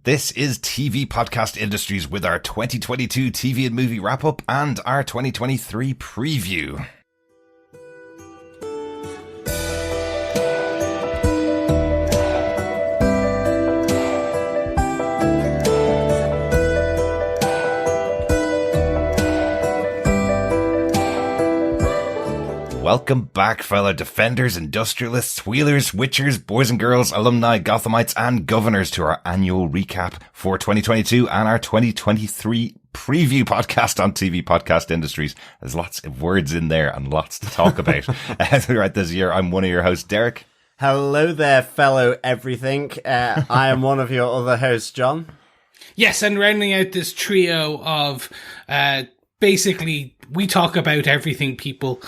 This is TV Podcast Industries with our 2022 TV and movie wrap-up and our 2023 preview. Welcome back, fellow defenders, industrialists, wheelers, witchers, boys and girls, alumni, Gothamites, and governors to our annual recap for 2022 and our 2023 preview podcast on TV Podcast Industries. There's lots of words in there and lots to talk about. Throughout this year, I'm one of your hosts, Derek. Hello there, fellow everything. I am one of your other hosts, John. Yes, and rounding out this trio of basically, we talk about everything, people.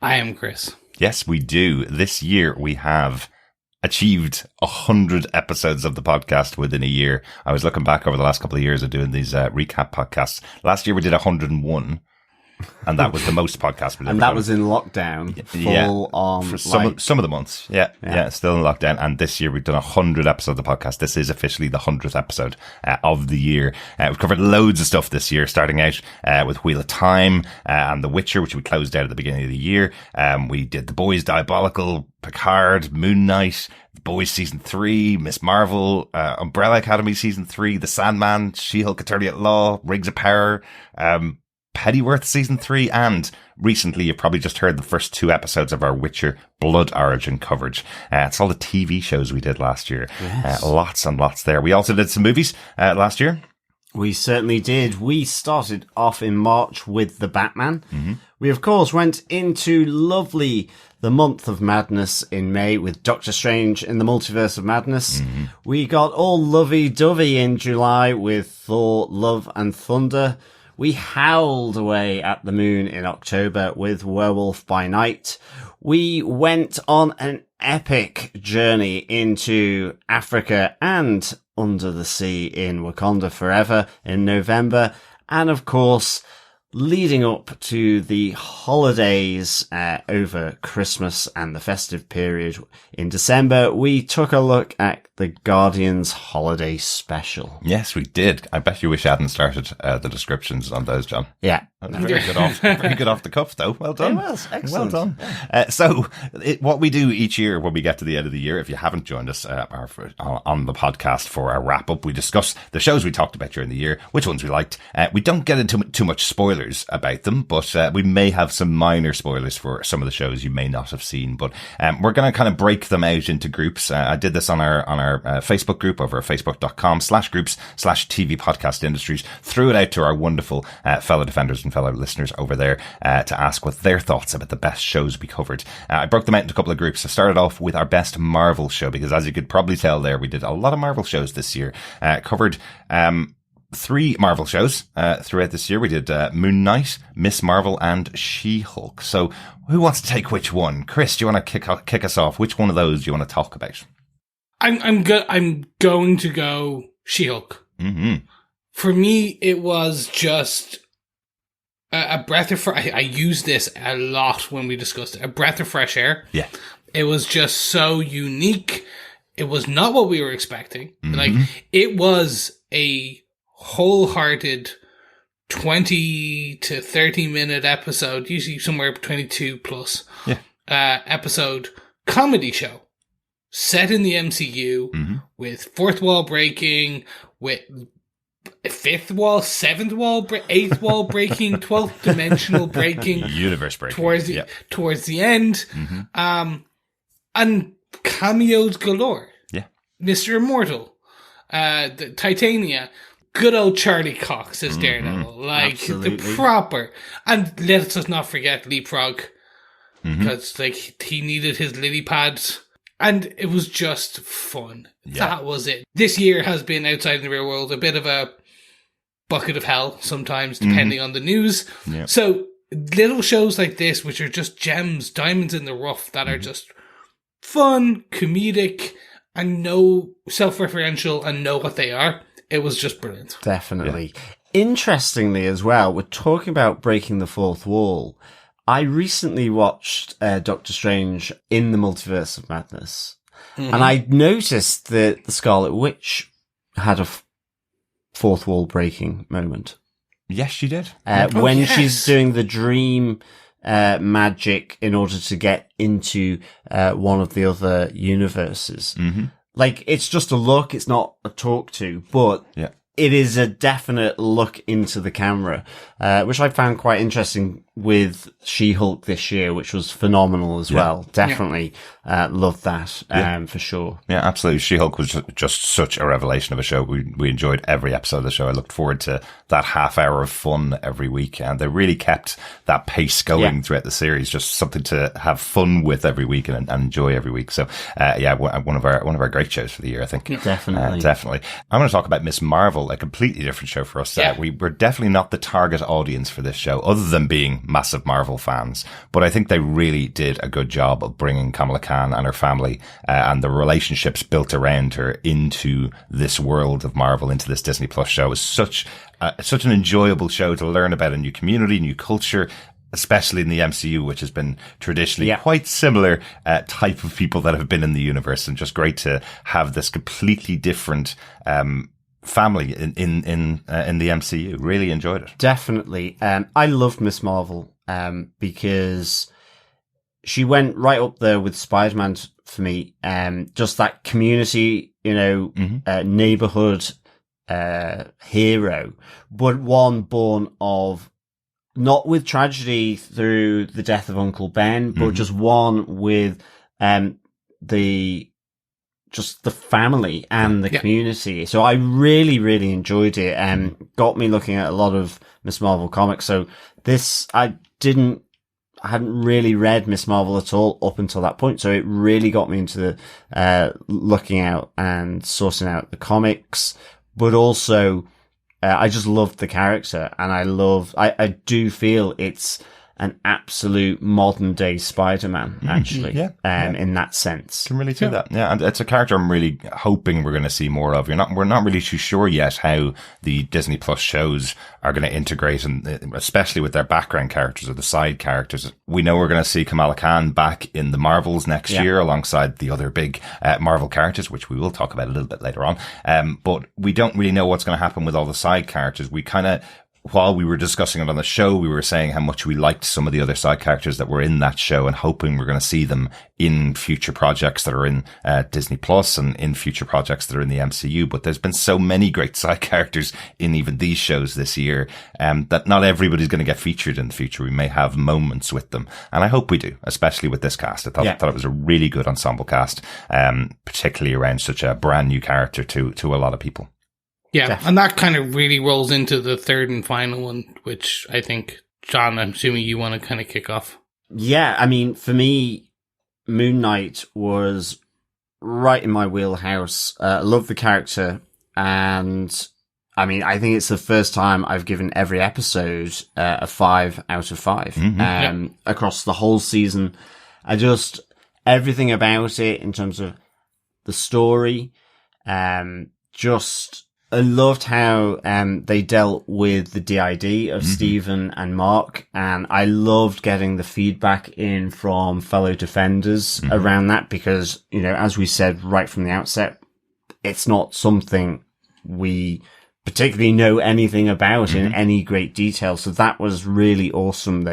I am Chris. Yes, we do. This year we have achieved 100 episodes of the podcast within a year. I was looking back over the last couple of years of doing these recap podcasts. Last year we did 101. And that was the most podcast we did. And that was in lockdown. Full on. For some of the months. Yeah, still in lockdown. And this year we've done 100 episodes of the podcast. This is officially the 100th episode of the year. We've covered loads of stuff this year, starting out with Wheel of Time and The Witcher, which we closed out at the beginning of the year. We did The Boys, Diabolical, Picard, Moon Knight, The Boys Season 3, Miss Marvel, Umbrella Academy Season 3, The Sandman, She-Hulk Attorney at Law, Rings of Power, Pennyworth Season 3, and recently you've probably just heard the first 2 episodes of our Witcher Blood Origin coverage. It's all the TV shows we did last year. Yes. Lots and lots there. We also did some movies last year. We certainly did. We started off in March with The Batman. Mm-hmm. We, of course, went into the month of madness in May with Doctor Strange in the Multiverse of Madness. Mm-hmm. We got all lovey-dovey in July with Thor, Love and Thunder. We howled away at the moon in October with Werewolf by Night. We went on an epic journey into Africa and under the sea in Wakanda Forever in November. And of course, leading up to the holidays over Christmas and the festive period in December, we took a look at the Guardians Holiday Special. Yes, we did. I bet you wish I hadn't started the descriptions on those, John. Yeah. Very good off the cuff, though. Well done. It was. Excellent. Well done. What we do each year when we get to the end of the year, if you haven't joined us on the podcast for our wrap-up, we discuss the shows we talked about during the year, which ones we liked. We don't get into too much spoilers about them, but we may have some minor spoilers for some of the shows you may not have seen. But we're going to kind of break them out into groups. I did this on our Facebook group over at facebook.com/groups/TV Podcast Industries. Threw it out to our wonderful fellow defenders and fellow listeners over there to ask what their thoughts about the best shows we covered. I broke them out into a couple of groups. I started off with our best Marvel show, because as you could probably tell there, we did a lot of Marvel shows this year. Covered 3 Marvel shows throughout this year. We did Moon Knight, Miss Marvel, and She-Hulk. So who wants to take which one? Chris, do you want to kick us off? Which one of those do you want to talk about? I'm going to go She-Hulk. Mm-hmm. For me, it was just a breath of fresh. I used this a lot when we discussed it. A breath of fresh air. Yeah. It was just so unique. It was not what we were expecting. Mm-hmm. Like, it was a wholehearted 20 to 30 minute episode, usually somewhere between 22 plus episode comedy show set in the MCU with fourth wall breaking, with fifth wall, seventh wall, eighth wall breaking, 12th dimensional breaking, universe breaking towards the end, and cameos galore. Yeah, Mr. Immortal, the Titania, good old Charlie Cox as Dano, like Absolutely. the proper, and let us not forget Leapfrog, because like he needed his lily pads. And it was just fun. Yeah. That was it. This year has been, outside in the real world, a bit of a bucket of hell sometimes, depending on the news. Yeah. So little shows like this, which are just gems, diamonds in the rough, that are just fun, comedic, and no self-referential, and know what they are. It was just brilliant. Definitely. Yeah. Interestingly as well, we're talking about breaking the fourth wall. I recently watched Doctor Strange in the Multiverse of Madness, and I noticed that the Scarlet Witch had a fourth wall breaking moment. Yes, she did. When she's doing the dream magic in order to get into one of the other universes. Mm-hmm. Like, it's just a look, it's not a talk to, but it is a definite look into the camera, which I found quite interesting with She-Hulk this year, which was phenomenal as well. Definitely loved that, for sure. Yeah, absolutely. She-Hulk was just such a revelation of a show. We enjoyed every episode of the show. I looked forward to that half hour of fun every week, and they really kept that pace going throughout the series, just something to have fun with every week and enjoy every week. So, one of our great shows for the year, I think. Definitely. Definitely. I'm going to talk about Miss Marvel, a completely different show for us. We're definitely not the target audience for this show, other than being massive Marvel fans. But I think they really did a good job of bringing Kamala Khan and her family and the relationships built around her into this world of Marvel, into this Disney Plus show. It was such an enjoyable show to learn about a new community, new culture, especially in the MCU, which has been traditionally quite similar type of people that have been in the universe, and just great to have this completely different family in the MCU. Really enjoyed it. Definitely. I loved Miss Marvel because she went right up there with Spider-Man for me. Just that community, neighborhood hero, but one born of, not with tragedy through the death of Uncle Ben, but just one with the family and the community. So I really, really enjoyed it and got me looking at a lot of Miss Marvel comics. So I hadn't really read Miss Marvel at all up until that point. So it really got me into looking out and sourcing out the comics, but also I just loved the character, and I do feel it's an absolute modern day Spider-Man, actually, in that sense. Can really do that. Yeah. And it's a character I'm really hoping we're going to see more of. We're not really too sure yet how the Disney Plus shows are going to integrate, and especially with their background characters or the side characters. We know we're going to see Kamala Khan back in the Marvels next year alongside the other big Marvel characters, which we will talk about a little bit later on. But we don't really know what's going to happen with all the side characters. While we were discussing it on the show, we were saying how much we liked some of the other side characters that were in that show, and hoping we're going to see them in future projects that are in Disney Plus and in future projects that are in the MCU. But there's been so many great side characters in even these shows this year that not everybody's going to get featured in the future. We may have moments with them, and I hope we do, especially with this cast. I thought it was a really good ensemble cast, particularly around such a brand new character to a lot of people. Yeah, Definitely. And that kind of really rolls into the third and final one, which I think, John, I'm assuming you want to kind of kick off. Yeah, I mean, for me, Moon Knight was right in my wheelhouse. I love the character, and I mean, I think it's the first time I've given every episode a 5 out of 5 across the whole season. Everything about it in terms of the story, I loved how they dealt with the DID of Stephen and Mark, and I loved getting the feedback in from fellow defenders around that, because, as we said right from the outset, it's not something we particularly know anything about in any great detail. So that was really awesome,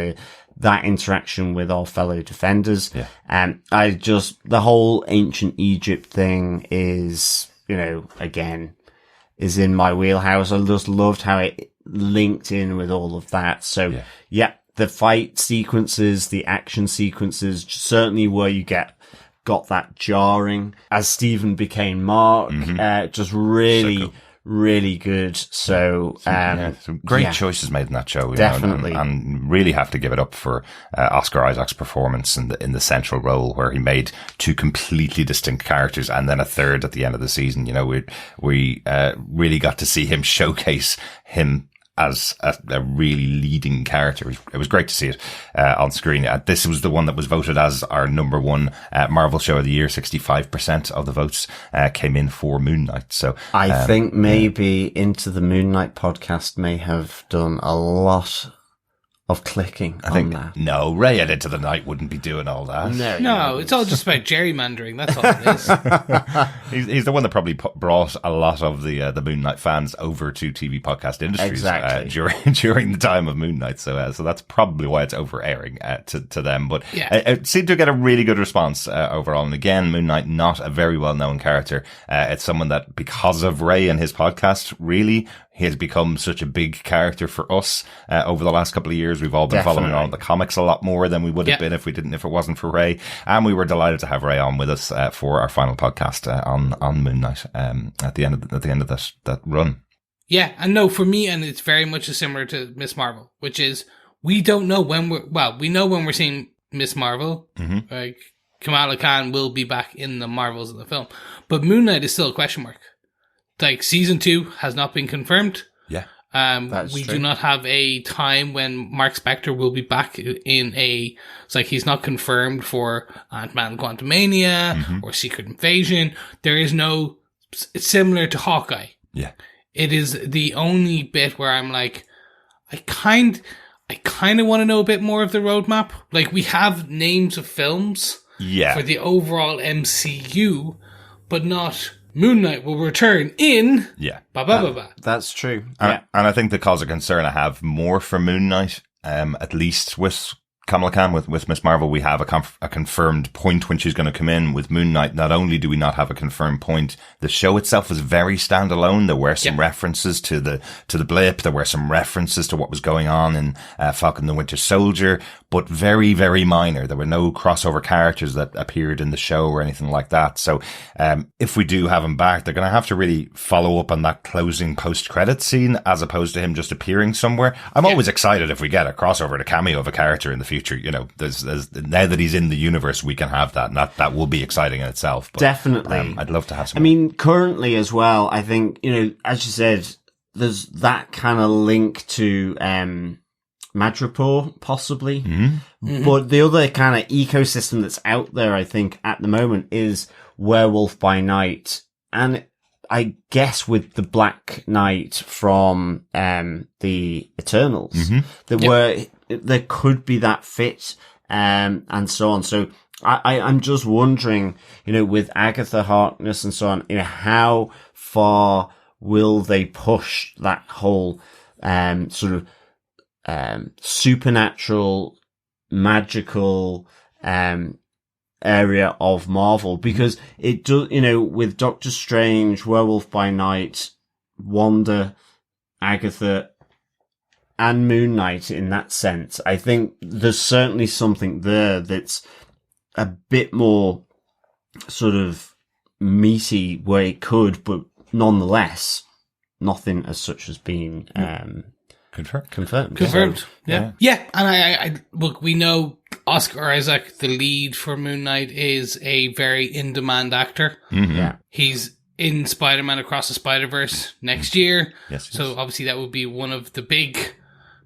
that interaction with our fellow defenders. Yeah. And the whole ancient Egypt thing is, again, is in my wheelhouse. I just loved how it linked in with all of that. So the fight sequences, the action sequences, certainly where you got that jarring as Stephen became Mark, just really, so cool. Really good. So, some great choices made in that show. Definitely. And really have to give it up for Oscar Isaac's performance in the central role, where he made 2 completely distinct characters and then a third at the end of the season. We really got to see him showcase him as a really leading character. It was great to see it on screen. This was the one that was voted as our number 1 Marvel show of the year. 65% of the votes came in for Moon Knight. So I think maybe Into the Moon Knight podcast may have done a lot of clicking I think on that. no, Ray at Into the Night wouldn't be doing all that. No, it's all just about gerrymandering. That's all it is. He's the one that probably brought a lot of the Moon Knight fans over to TV podcast industries during the time of Moon Knight. So that's probably why it's over airing to them. But it seemed to get a really good response overall. And again, Moon Knight, not a very well known character. It's someone that, because of Ray and his podcast, really, he has become such a big character for us over the last couple of years. We've all been following on the comics a lot more than we would have been if it wasn't for Ray. And we were delighted to have Ray on with us for our final podcast on Moon Knight at the end of that run. Yeah, and no, for me, and it's very much similar to Miss Marvel, which is we don't know when we know when we're seeing Miss Marvel. Mm-hmm. Like Kamala Khan will be back in the Marvels of the film, but Moon Knight is still a question mark. Like, season 2 has not been confirmed. Yeah. We do not have a time when Mark Spector will be back it's like he's not confirmed for Ant-Man Quantumania or Secret Invasion. There is no, it's similar to Hawkeye. Yeah. It is the only bit where I'm like, I kind of want to know a bit more of the roadmap. Like, we have names of films for the overall MCU, but not Moon Knight will return in... Yeah. That's true. And I think the cause of concern I have more for Moon Knight, at least with Kamala Khan, with Miss Marvel, we have a confirmed point when she's going to come in. With Moon Knight, not only do we not have a confirmed point, the show itself is very standalone. There were some references to the blip. There were some references to what was going on in Falcon and the Winter Soldier, but very, very minor. There were no crossover characters that appeared in the show or anything like that. So, if we do have him back, they're going to have to really follow up on that closing post-credit scene as opposed to him just appearing somewhere. I'm always excited if we get a crossover and a cameo of a character in the future. You know, there's now that he's in the universe, we can have that, and that will be exciting in itself. But, definitely. I'd love to have some. I mean, currently as well, I think, you know, as you said, there's that kind of link to, Madripoor, possibly. Mm-hmm. But the other kind of ecosystem that's out there, I think, at the moment is Werewolf by Night. And I guess with the Black Knight from the Eternals, there could be that fit and so on. So I'm just wondering, you know, with Agatha Harkness and so on, you know, how far will they push that whole sort of supernatural, magical area of Marvel, because it does, you know, with Doctor Strange, Werewolf by Night, Wanda, Agatha, and Moon Knight in that sense, I think there's certainly something there that's a bit more sort of meaty where it could, but nonetheless, nothing as such has been confirmed. Yeah. And I look, we know Oscar Isaac, the lead for Moon Knight, is a very in-demand actor. Mm-hmm. Yeah. He's in Spider-Man Across the Spider-Verse next year. Yes. So obviously that would be one of the big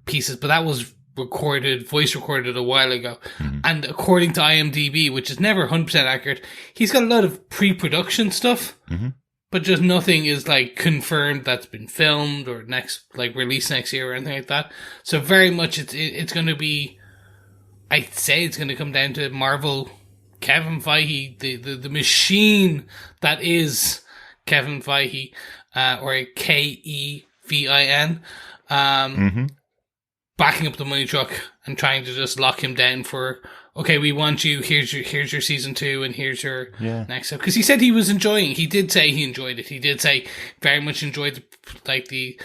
pieces, but that was voice recorded a while ago. Mm-hmm. And according to IMDb, which is never 100% accurate, he's got a lot of pre-production stuff. Mm-hmm. But just nothing is like confirmed that's been filmed or released next year or anything like that. So very much it's going to be, I'd say it's going to come down to Marvel, Kevin Feige, the machine that is Kevin Feige, or Kevin, backing up the money truck and trying to just lock him down for, okay, we want you, here's your season 2 and here's your next up. Because he said he was enjoying, he did say he enjoyed it. He did say very much enjoyed the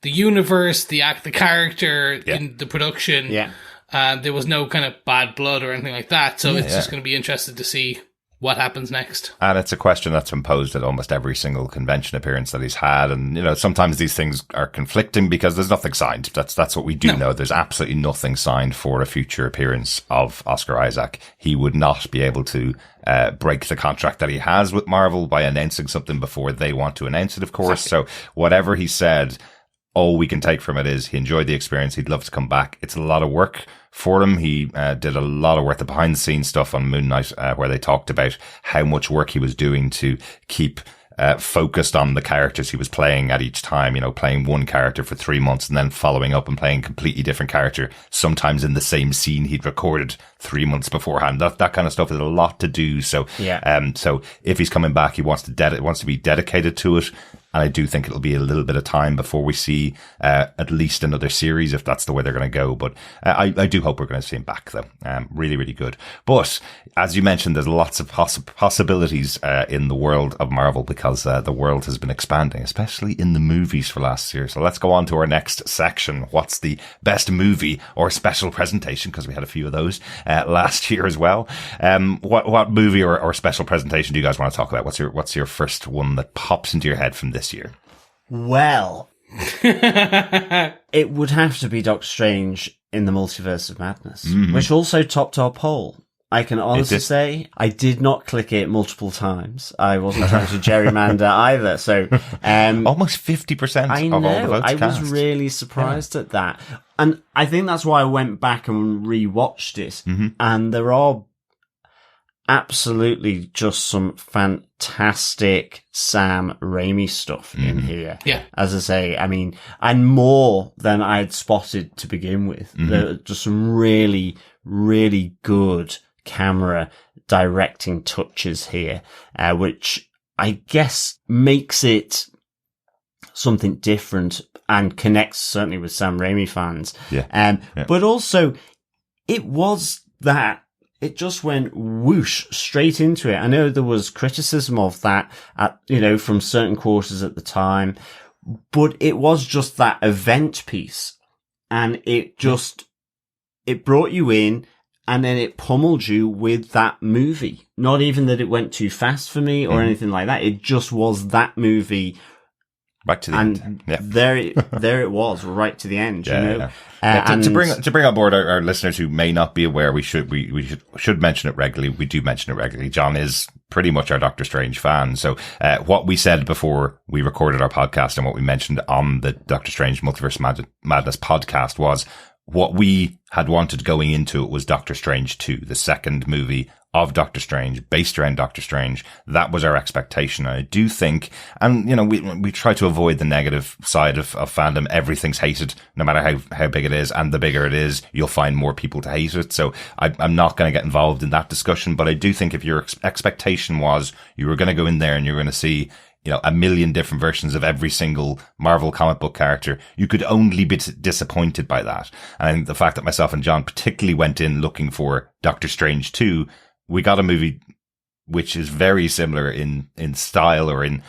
universe, the character in the production. Yeah. There was no kind of bad blood or anything like that. So it's just going to be interesting to see what happens next. And it's a question that's been posed at almost every single convention appearance that he's had. And, you know, sometimes these things are conflicting because there's nothing signed. That's what we do know. There's absolutely nothing signed for a future appearance of Oscar Isaac. He would not be able to break the contract that he has with Marvel by announcing something before they want to announce it, of course. Exactly. So whatever he said, all we can take from it is he enjoyed the experience. He'd love to come back. It's a lot of work for him. He did a lot of work, the behind the scenes stuff on Moon Knight, where they talked about how much work he was doing to keep focused on the characters he was playing at each time, playing one character for 3 months and then following up and playing a completely different character, sometimes in the same scene he'd recorded 3 months beforehand. That kind of stuff is a lot to do. So, so if he's coming back, he wants to be dedicated to it. And I do think it'll be a little bit of time before we see at least another series, if that's the way they're going to go. But I do hope we're going to see him back, though. Really, really good. But as you mentioned, there's lots of possibilities in the world of Marvel, because the world has been expanding, especially in the movies for last year. So let's go on to our next section. What's the best movie or special presentation? Because we had a few of those last year as well. What movie or special presentation do you guys want to talk about? What's your first one that pops into your head from this year? Well, it would have to be Doctor Strange in the Multiverse of Madness, which also topped our poll. I can honestly say I did not click it multiple times. I wasn't trying to gerrymander either. So, almost 50% of all the votes I cast. was really surprised at that. And I think that's why I went back and rewatched it. And there are absolutely just some fantastic Sam Raimi stuff in here. Yeah. As I say, I mean, and more than I had spotted to begin with. There are just some really, really good camera directing touches here, which I guess makes it something different and connects certainly with Sam Raimi fans. But also it just went whoosh straight into it. I know there was criticism of that from certain quarters at the time, but it was just that event piece, and it brought you in, and then it pummeled you with that movie. Not even that it went too fast for me or anything like that. It just was that movie. Right to the end. Yeah. There it was, right to the end, to bring on board our listeners who may not be aware, we should mention it regularly. We do mention it regularly. John is pretty much our Doctor Strange fan. So, what we said before we recorded our podcast and what we mentioned on the Doctor Strange Multiverse Madness podcast was what we had wanted going into it was Doctor Strange 2, the second movie of Doctor Strange, based around Doctor Strange. That was our expectation. And I do think, and we try to avoid the negative side of fandom. Everything's hated, no matter how big it is. And the bigger it is, you'll find more people to hate it. So I'm not going to get involved in that discussion. But I do think if your expectation was you were going to go in there and you're going to see, a million different versions of every single Marvel comic book character, you could only be disappointed by that. And the fact that myself and John particularly went in looking for Doctor Strange 2, we got a movie which is very similar in style or in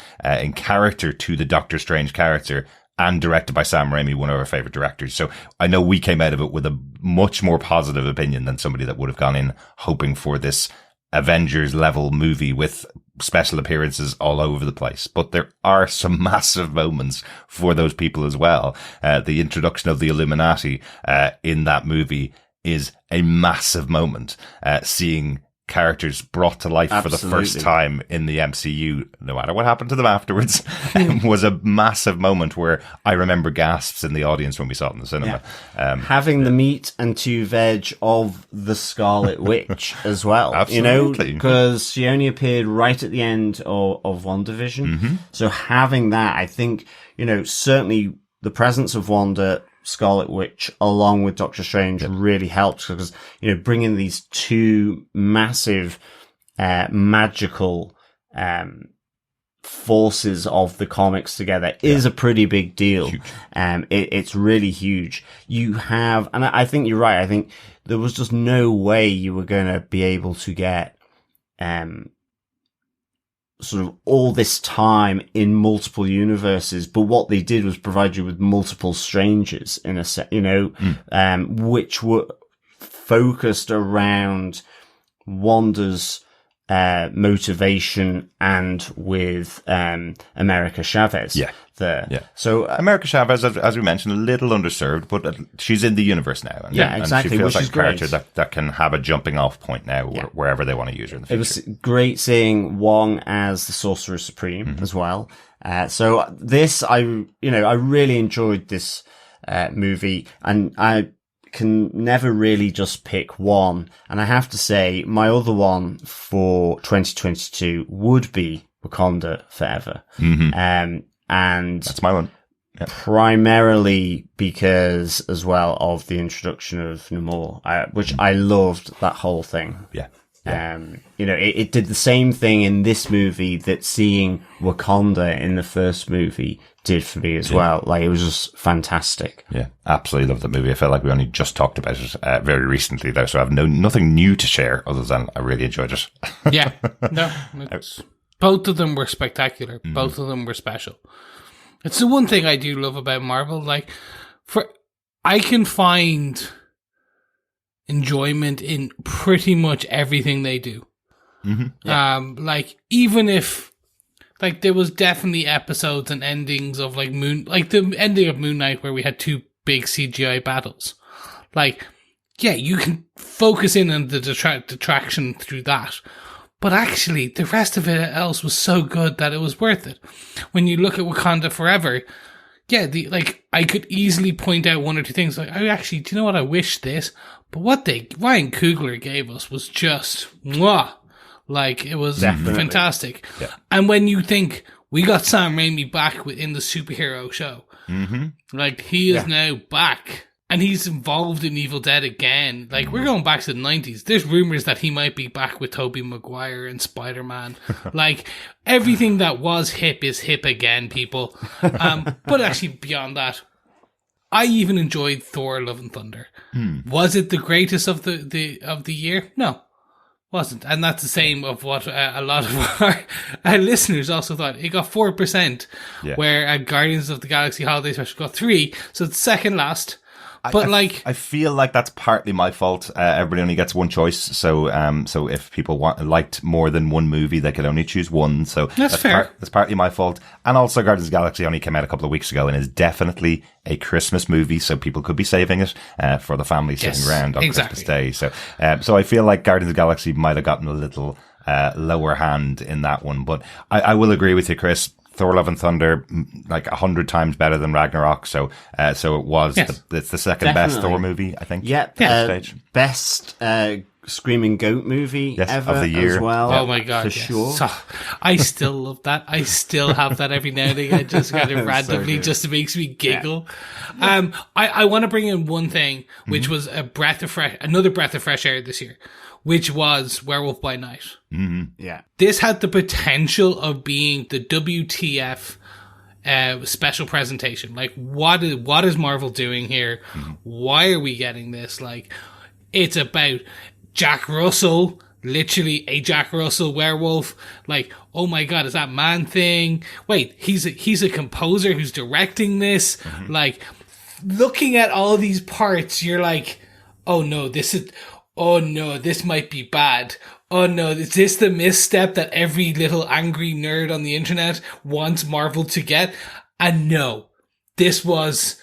character to the Doctor Strange character, and directed by Sam Raimi, one of our favorite directors. So I know we came out of it with a much more positive opinion than somebody that would have gone in hoping for this Avengers level movie with special appearances all over the place. But there are some massive moments for those people as well. The introduction of the Illuminati in that movie is a massive moment. Seeing characters brought to life for the first time in the MCU, no matter what happened to them afterwards, was a massive moment where I remember gasps in the audience when we saw it in the cinema. Having the meat and two veg of the Scarlet Witch as well. Absolutely. Because she only appeared right at the end of WandaVision. So having that, I think, certainly the presence of Wanda, Scarlet Witch, along with Doctor Strange, really helps, because bringing these two massive magical forces of the comics together is a pretty big deal. It's really huge. You have, and I think you're right, I think there was just no way you were going to be able to get sort of all this time in multiple universes, but what they did was provide you with multiple strangers in a set, which were focused around Wanda's motivation and with America Chavez. So America Chavez, as we mentioned, a little underserved, but she's in the universe now. And, exactly. And she feels which like a character that can have a jumping off point now wherever they want to use her in the future. It was great seeing Wong as the Sorcerer Supreme as well. So this, I really enjoyed this movie, and I can never really just pick one. And I have to say, my other one for 2022 would be Wakanda forever. And that's my one. Yep. Primarily because as well of the introduction of Namor, which I loved that whole thing. Yeah. It did the same thing in this movie that seeing Wakanda in the first movie did for me as well. Like, it was just fantastic. Yeah, absolutely loved the movie. I felt like we only just talked about it very recently, though, so I have nothing new to share other than I really enjoyed it. Yeah, no, both of them were spectacular. Both of them were special. It's the one thing I do love about Marvel. Like, I can find enjoyment in pretty much everything they do. Like, even if, like, there was definitely episodes and endings of like the ending of Moon Knight where we had 2 big CGI battles. Like, yeah, you can focus in on the detraction through that. But actually, the rest of it else was so good that it was worth it. When you look at Wakanda Forever, yeah, I could easily point out 1 or 2 things. Like, do you know what? I wish this. But what Ryan Coogler gave us was just, mwah. Like, it was fantastic. Yeah. And when you think, we got Sam Raimi back in the superhero show. Like, he is now back. And he's involved in Evil Dead again. Like, we're going back to the 90s. There's rumors that he might be back with Tobey Maguire and Spider-Man. Like, everything that was hip is hip again, people. But actually, beyond that, I even enjoyed Thor: Love and Thunder. Was it the greatest of the year? No, wasn't. And that's the same of what a lot of our listeners also thought. It got 4%, where Guardians of the Galaxy Holiday Special got 3, so it's second last. But I feel like that's partly my fault. Everybody only gets one choice, so if people liked more than one movie, they could only choose one. So that's fair. That's partly my fault. And also, Guardians of the Galaxy only came out a couple of weeks ago and is definitely a Christmas movie, so people could be saving it for the family sitting around on Christmas Day. So I feel like Guardians of the Galaxy might have gotten a little lower hand in that one, but I will agree with you, Chris. Thor: Love and Thunder, like 100 times better than Ragnarok. So it was. Yes. It's the second best Thor movie, I think. Yep. Best Screaming Goat movie ever of the year as well. Oh my god, for sure. So, I still love that. I still have that every now and again. I just kind of randomly, just makes me giggle. Yeah. I want to bring in one thing, which was another breath of fresh air this year, which was Werewolf by Night. Yeah. This had the potential of being the WTF special presentation. Like, what is Marvel doing here? Why are we getting this? Like, it's about Jack Russell, literally a Jack Russell werewolf. Like, oh my god, is that Man-Thing? Wait, he's a composer who's directing this. Like, looking at all these parts, you're like, oh no, this might be bad. Oh no, is this the misstep that every little angry nerd on the internet wants Marvel to get? And no, this was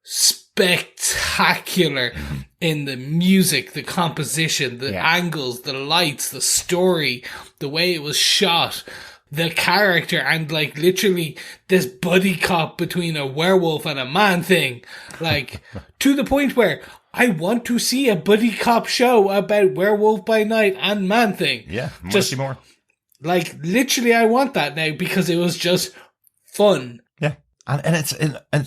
spectacular in the music, the composition, the angles, the lights, the story, the way it was shot, the character, and like literally this buddy cop between a werewolf and a Man-Thing. Like, to the point where I want to see a buddy cop show about Werewolf by Night and Man-Thing. Yeah, just more. Like, literally, I want that now because it was just fun. Yeah. And it's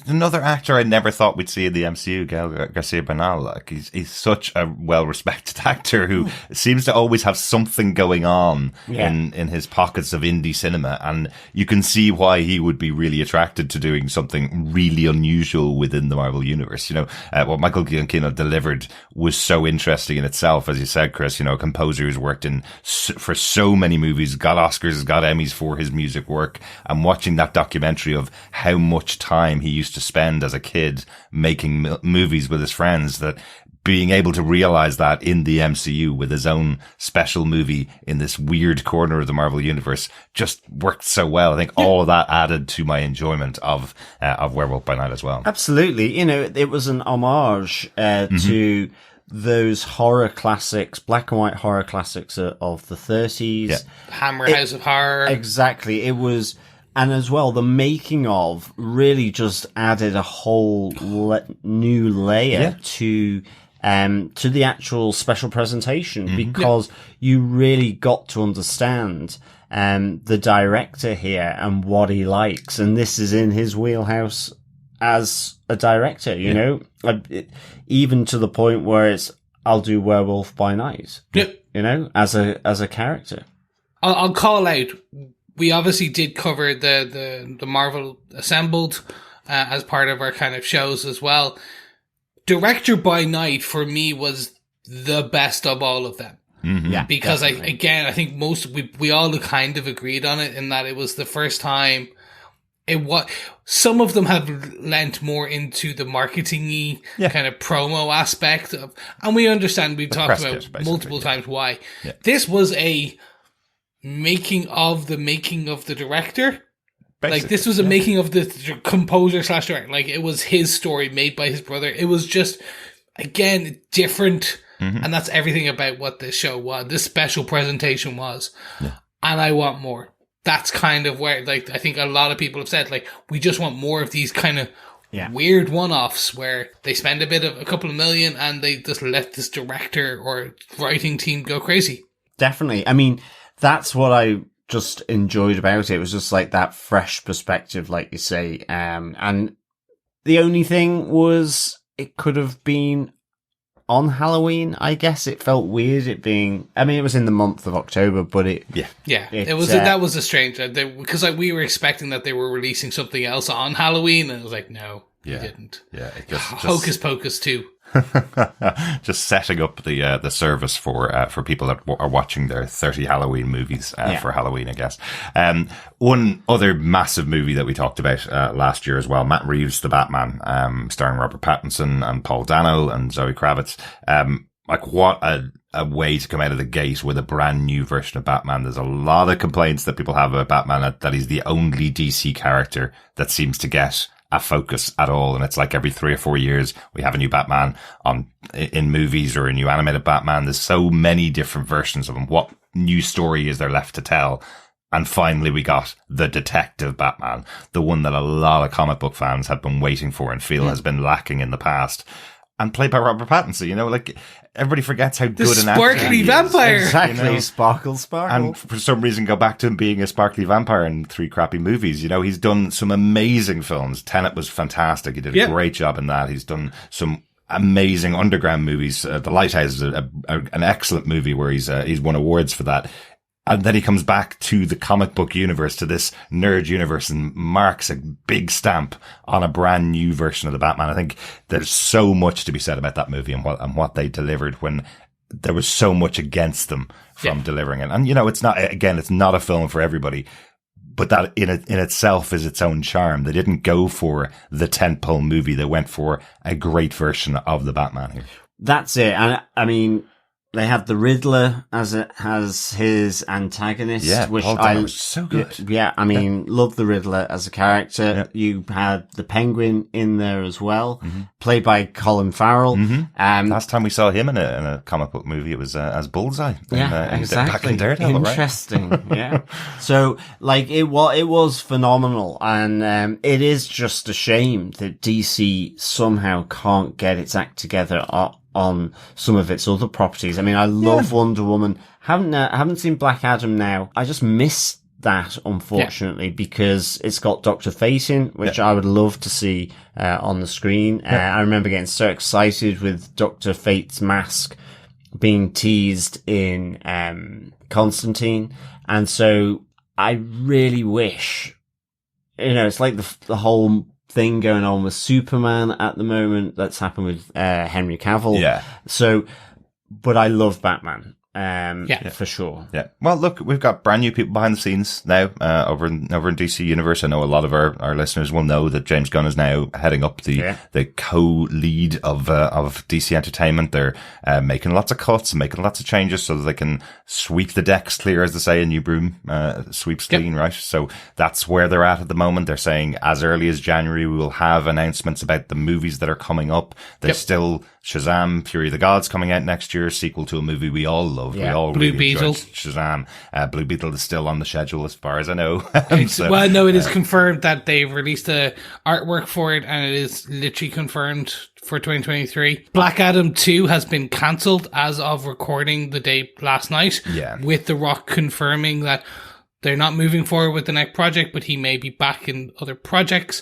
another actor I never thought we'd see in the MCU, Gael Garcia Bernal. Like, he's such a well-respected actor who seems to always have something going on in his pockets of indie cinema. And you can see why he would be really attracted to doing something really unusual within the Marvel Universe. You know, what Michael Giacchino delivered was so interesting in itself. As you said, Chris, you know, a composer who's worked for so many movies, got Oscars, got Emmys for his music work. And watching that documentary of how much time he used to spend as a kid making movies with his friends, that being able to realize that in the MCU with his own special movie in this weird corner of the Marvel Universe just worked so well. I think all of that added to my enjoyment of Werewolf by Night as well. Absolutely. You know, it was an homage to those horror classics, black and white horror classics of the 30s. Yeah. Hammer House of Horror. Exactly. It was... And as well, the making of really just added a whole new layer to to the actual special presentation, because you really got to understand the director here and what he likes, and this is in his wheelhouse as a director, you know, even to the point where it's, I'll do Werewolf by Night, you know, as a character. I'll call out, we obviously did cover the Marvel Assembled as part of our kind of shows as well. Director by Night for me was the best of all of them. Yeah, because definitely. I think we all kind of agreed on it, in that it was the first time. Some of them have lent more into the marketing-y kind of promo aspect of, and we understand, we've talked about multiple times why. Yeah. This was a making of the director. Basically, like, this was a making of the composer / director. Like, it was his story made by his brother. It was just, again, different. And that's everything about what this show was. This special presentation was. Yeah. And I want more. That's kind of where, like, I think a lot of people have said, like, we just want more of these kind of weird one-offs where they spend a couple of million and they just let this director or writing team go crazy. Definitely. I mean, that's what I just enjoyed about it. It was just like that fresh perspective, like you say. And the only thing was, it could have been on Halloween. I guess it felt weird it being, I mean, it was in the month of October, but it was that was a strange, because we were expecting that they were releasing something else on Halloween, and it was like, no, you didn't. Yeah, it just Hocus Pocus 2. Just setting up the service for people that are watching their 30 Halloween movies for Halloween, I guess. One other massive movie that we talked about last year as well, Matt Reeves' The Batman, starring Robert Pattinson and Paul Dano and Zoe Kravitz. Like, what a way to come out of the gate with a brand new version of Batman. There's a lot of complaints that people have about Batman, that he's the only DC character that seems to get a focus at all, and it's like every 3 or 4 years we have a new Batman in movies, or a new animated Batman. There's so many different versions of him. What new story is there left to tell? And finally we got the Detective Batman, the one that a lot of comic book fans have been waiting for and feel has been lacking in the past, and played by Robert Pattinson. You know, like, everybody forgets how good an actor sparkly he is. vampire. Exactly, you know? Sparkle. And for some reason go back to him being a sparkly vampire in 3 crappy movies. You know, he's done some amazing films. Tenet was fantastic. He did a great job in that. He's done some amazing underground movies. The Lighthouse is an excellent movie where he's won awards for that. And then he comes back to the comic book universe, to this nerd universe, and marks a big stamp on a brand new version of the Batman. I think there's so much to be said about that movie and what they delivered when there was so much against them from delivering it. And, you know, it's not a film for everybody, but that in itself is its own charm. They didn't go for the tentpole movie. They went for a great version of the Batman here. That's it. And I mean, they had the Riddler as his antagonist, which Paul Dano was so good. Yeah, I mean, love the Riddler as a character. Yeah. You had the Penguin in there as well, played by Colin Farrell. Last time we saw him in a comic book movie, it was as Bullseye. Exactly. Back in Daredevil, interesting. Right? Yeah. So, like, it was phenomenal, and it is just a shame that DC somehow can't get its act together on some of its other properties. I mean, I love Wonder Woman. Haven't seen Black Adam now. I just miss that, unfortunately, because it's got Dr. Fate in, which I would love to see on the screen. I remember getting so excited with Dr. Fate's mask being teased in Constantine. And so I really wish, you know, it's like the whole thing going on with Superman at the moment that's happened with Henry Cavill. Yeah. So, but I love Batman. For sure. Yeah. Well, look, we've got brand new people behind the scenes now, over in DC Universe. I know a lot of our listeners will know that James Gunn is now heading up the co-lead of DC Entertainment. They're, making lots of cuts and making lots of changes so that they can sweep the decks clear, as they say, a new broom, sweeps clean, right? So that's where they're at the moment. They're saying as early as January, we will have announcements about the movies that are coming up. There's still Shazam, Fury of the Gods coming out next year, sequel to a movie we all love. loved. Yeah. We all Blue really Beetle. enjoyed Shazam. Blue Beetle is still on the schedule as far as I know. Well, no, it is confirmed that they've released the artwork for it, and it is literally confirmed for 2023. Black Adam 2 has been cancelled as of recording the day last night. Yeah. With The Rock confirming that they're not moving forward with the next project, but he may be back in other projects.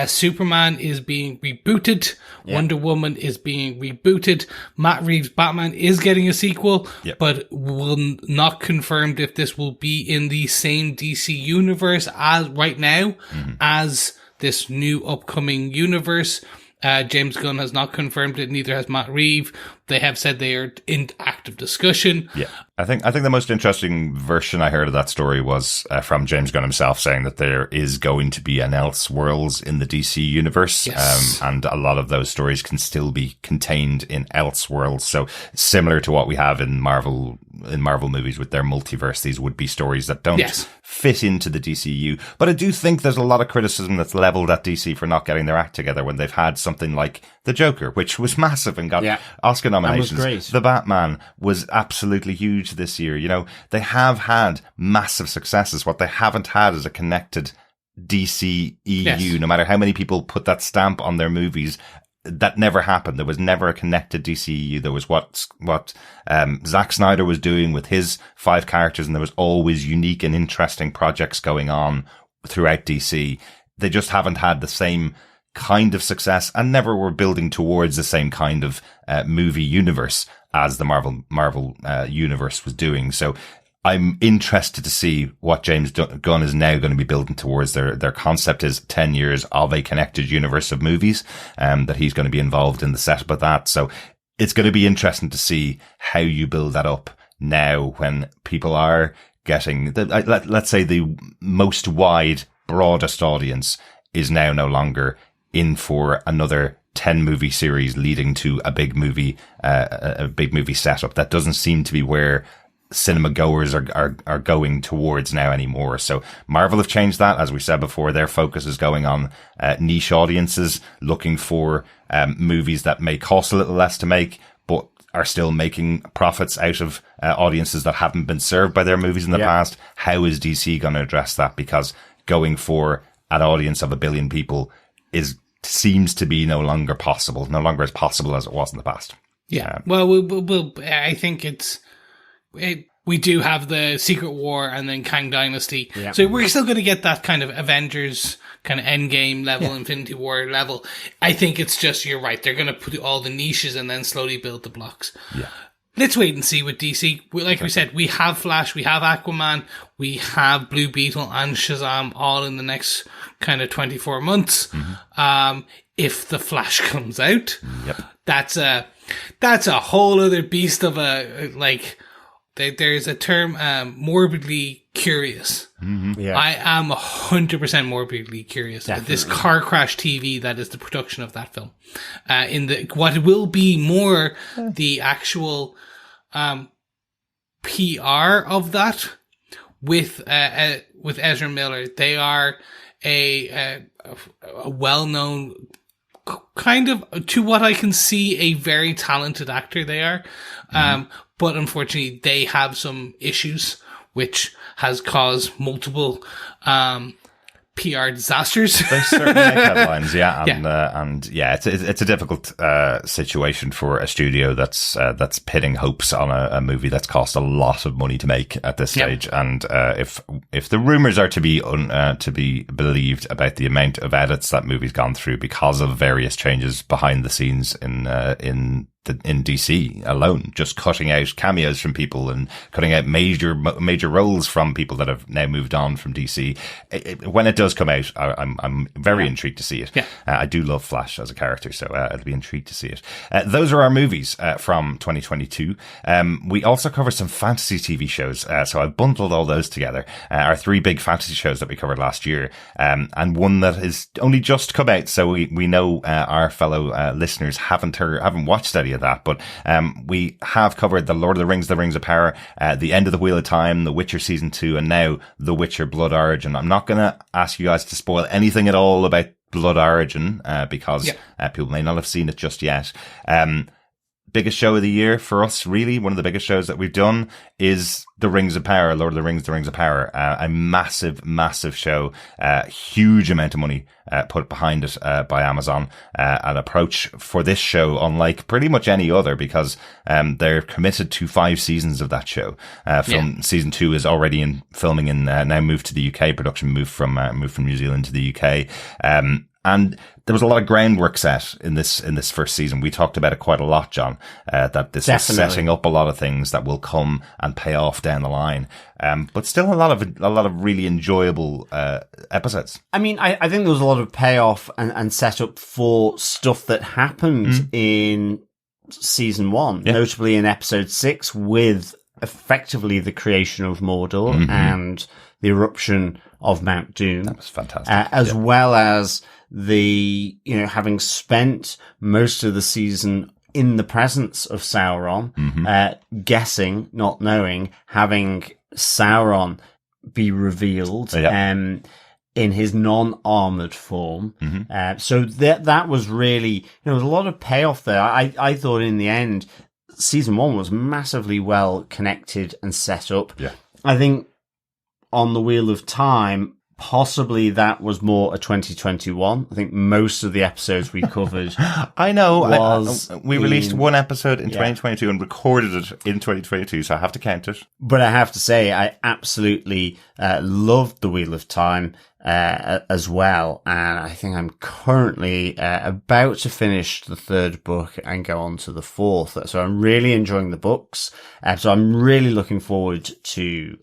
Superman is being rebooted. Wonder Woman is being rebooted. Matt Reeves' Batman is getting a sequel, but will not confirmed if this will be in the same DC universe as right now as this new upcoming universe. James Gunn has not confirmed it, neither has Matt Reeves. They have said they are in active discussion. Yeah. I think the most interesting version I heard of that story was from James Gunn himself, saying that there is going to be an Elseworlds in the DC universe. Yes. And a lot of those stories can still be contained in Elseworlds. So similar to what we have in Marvel movies with their multiverse, these would be stories that don't fit into the DCU. But I do think there's a lot of criticism that's leveled at DC for not getting their act together when they've had something like The Joker, which was massive and got Oscar nominations. That was great. The Batman was absolutely huge this year. You know, they have had massive successes. What they haven't had is a connected DC EU. No matter how many people put that stamp on their movies, that never happened. There was never a connected DCEU. There was what Zack Snyder was doing with his 5 characters, and there was always unique and interesting projects going on throughout DC. They just haven't had the same kind of success and never were building towards the same kind of movie universe as the Marvel universe was doing. So I'm interested to see what James Gunn is now going to be building towards. Their concept is 10 years of a connected universe of movies, that he's going to be involved in the setup of that. So it's going to be interesting to see how you build that up now when people are getting, let's say the most wide, broadest audience is now no longer in for another 10 movie series leading to a big movie setup. That doesn't seem to be where cinema goers are going towards now anymore. So Marvel have changed that. As we said before, their focus is going on niche audiences, looking for movies that may cost a little less to make, but are still making profits out of audiences that haven't been served by their movies in the past. How is DC going to address that? Because going for an audience of 1 billion people seems to be no longer as possible as it was in the past. Yeah. Well, I think we do have the Secret War and then Kang Dynasty. Yeah. So we're still going to get that kind of Avengers kind of Endgame level, Infinity War level. I think it's just, you're right, they're going to put all the niches and then slowly build the blocks. Yeah. Let's wait and see with DC. Like we said, we have Flash, we have Aquaman, we have Blue Beetle and Shazam all in the next kind of 24 months. Mm-hmm. If the Flash comes out, that's a whole other beast of there's a term, morbidly curious. Mm-hmm. Yeah. I am 100% morbidly curious. Definitely. This car crash TV that is the production of that film. What will be more the actual PR of that with Ezra Miller. They are a well-known, kind of, to what I can see, a very talented actor they are. But unfortunately, they have some issues, which has caused multiple PR disasters. They certainly make headlines, it's a difficult situation for a studio that's pitting hopes on a movie that's cost a lot of money to make at this stage. And if the rumors are to be believed about the amount of edits that movie's gone through because of various changes behind the scenes in DC alone, just cutting out cameos from people and cutting out major roles from people that have now moved on from DC. When it does come out, I'm very intrigued to see it. I do love Flash as a character, so I'll be intrigued to see it. Those are our movies from 2022. We also covered some fantasy TV shows, so I bundled all those together. Our 3 big fantasy shows that we covered last year, and one that is only just come out, so we know our fellow listeners haven't watched any of that, but we have covered the Lord of the Rings of Power, the End of the Wheel of Time, The Witcher Season 2, and now The Witcher Blood Origin. I'm not going to ask you guys to spoil anything at all about Blood Origin, because people may not have seen it just yet. biggest show of the year for us, really. One of the biggest shows that we've done is The Rings of Power, Lord of the Rings, The Rings of Power. A massive, massive show. Huge amount of money put behind it by Amazon. An approach for this show unlike pretty much any other, because they're committed to 5 seasons of that show. Season 2 is already in filming and now moved to the UK. Production moved from New Zealand to the UK. And there was a lot of groundwork set in this first season. We talked about it quite a lot, John, that this is setting up a lot of things that will come and pay off down the line. But still a lot of really enjoyable episodes. I mean, I think there was a lot of payoff and setup for stuff that happened in season 1, notably in episode 6, with effectively the creation of Mordor and the eruption of Mount Doom. That was fantastic. As well as the, having spent most of the season in the presence of Sauron, guessing, not knowing, having Sauron be revealed, in his non-armored form. So that was really, there was a lot of payoff there. I thought in the end, season 1 was massively well connected and set up. Yeah. I think on the Wheel of Time, possibly that was more a 2021. I think most of the episodes we covered. I know. We released one episode in 2022 and recorded it in 2022, so I have to count it. But I have to say, I absolutely loved the Wheel of Time as well. And I think I'm currently about to finish the 3rd book and go on to the 4th. So I'm really enjoying the books. So I'm really looking forward to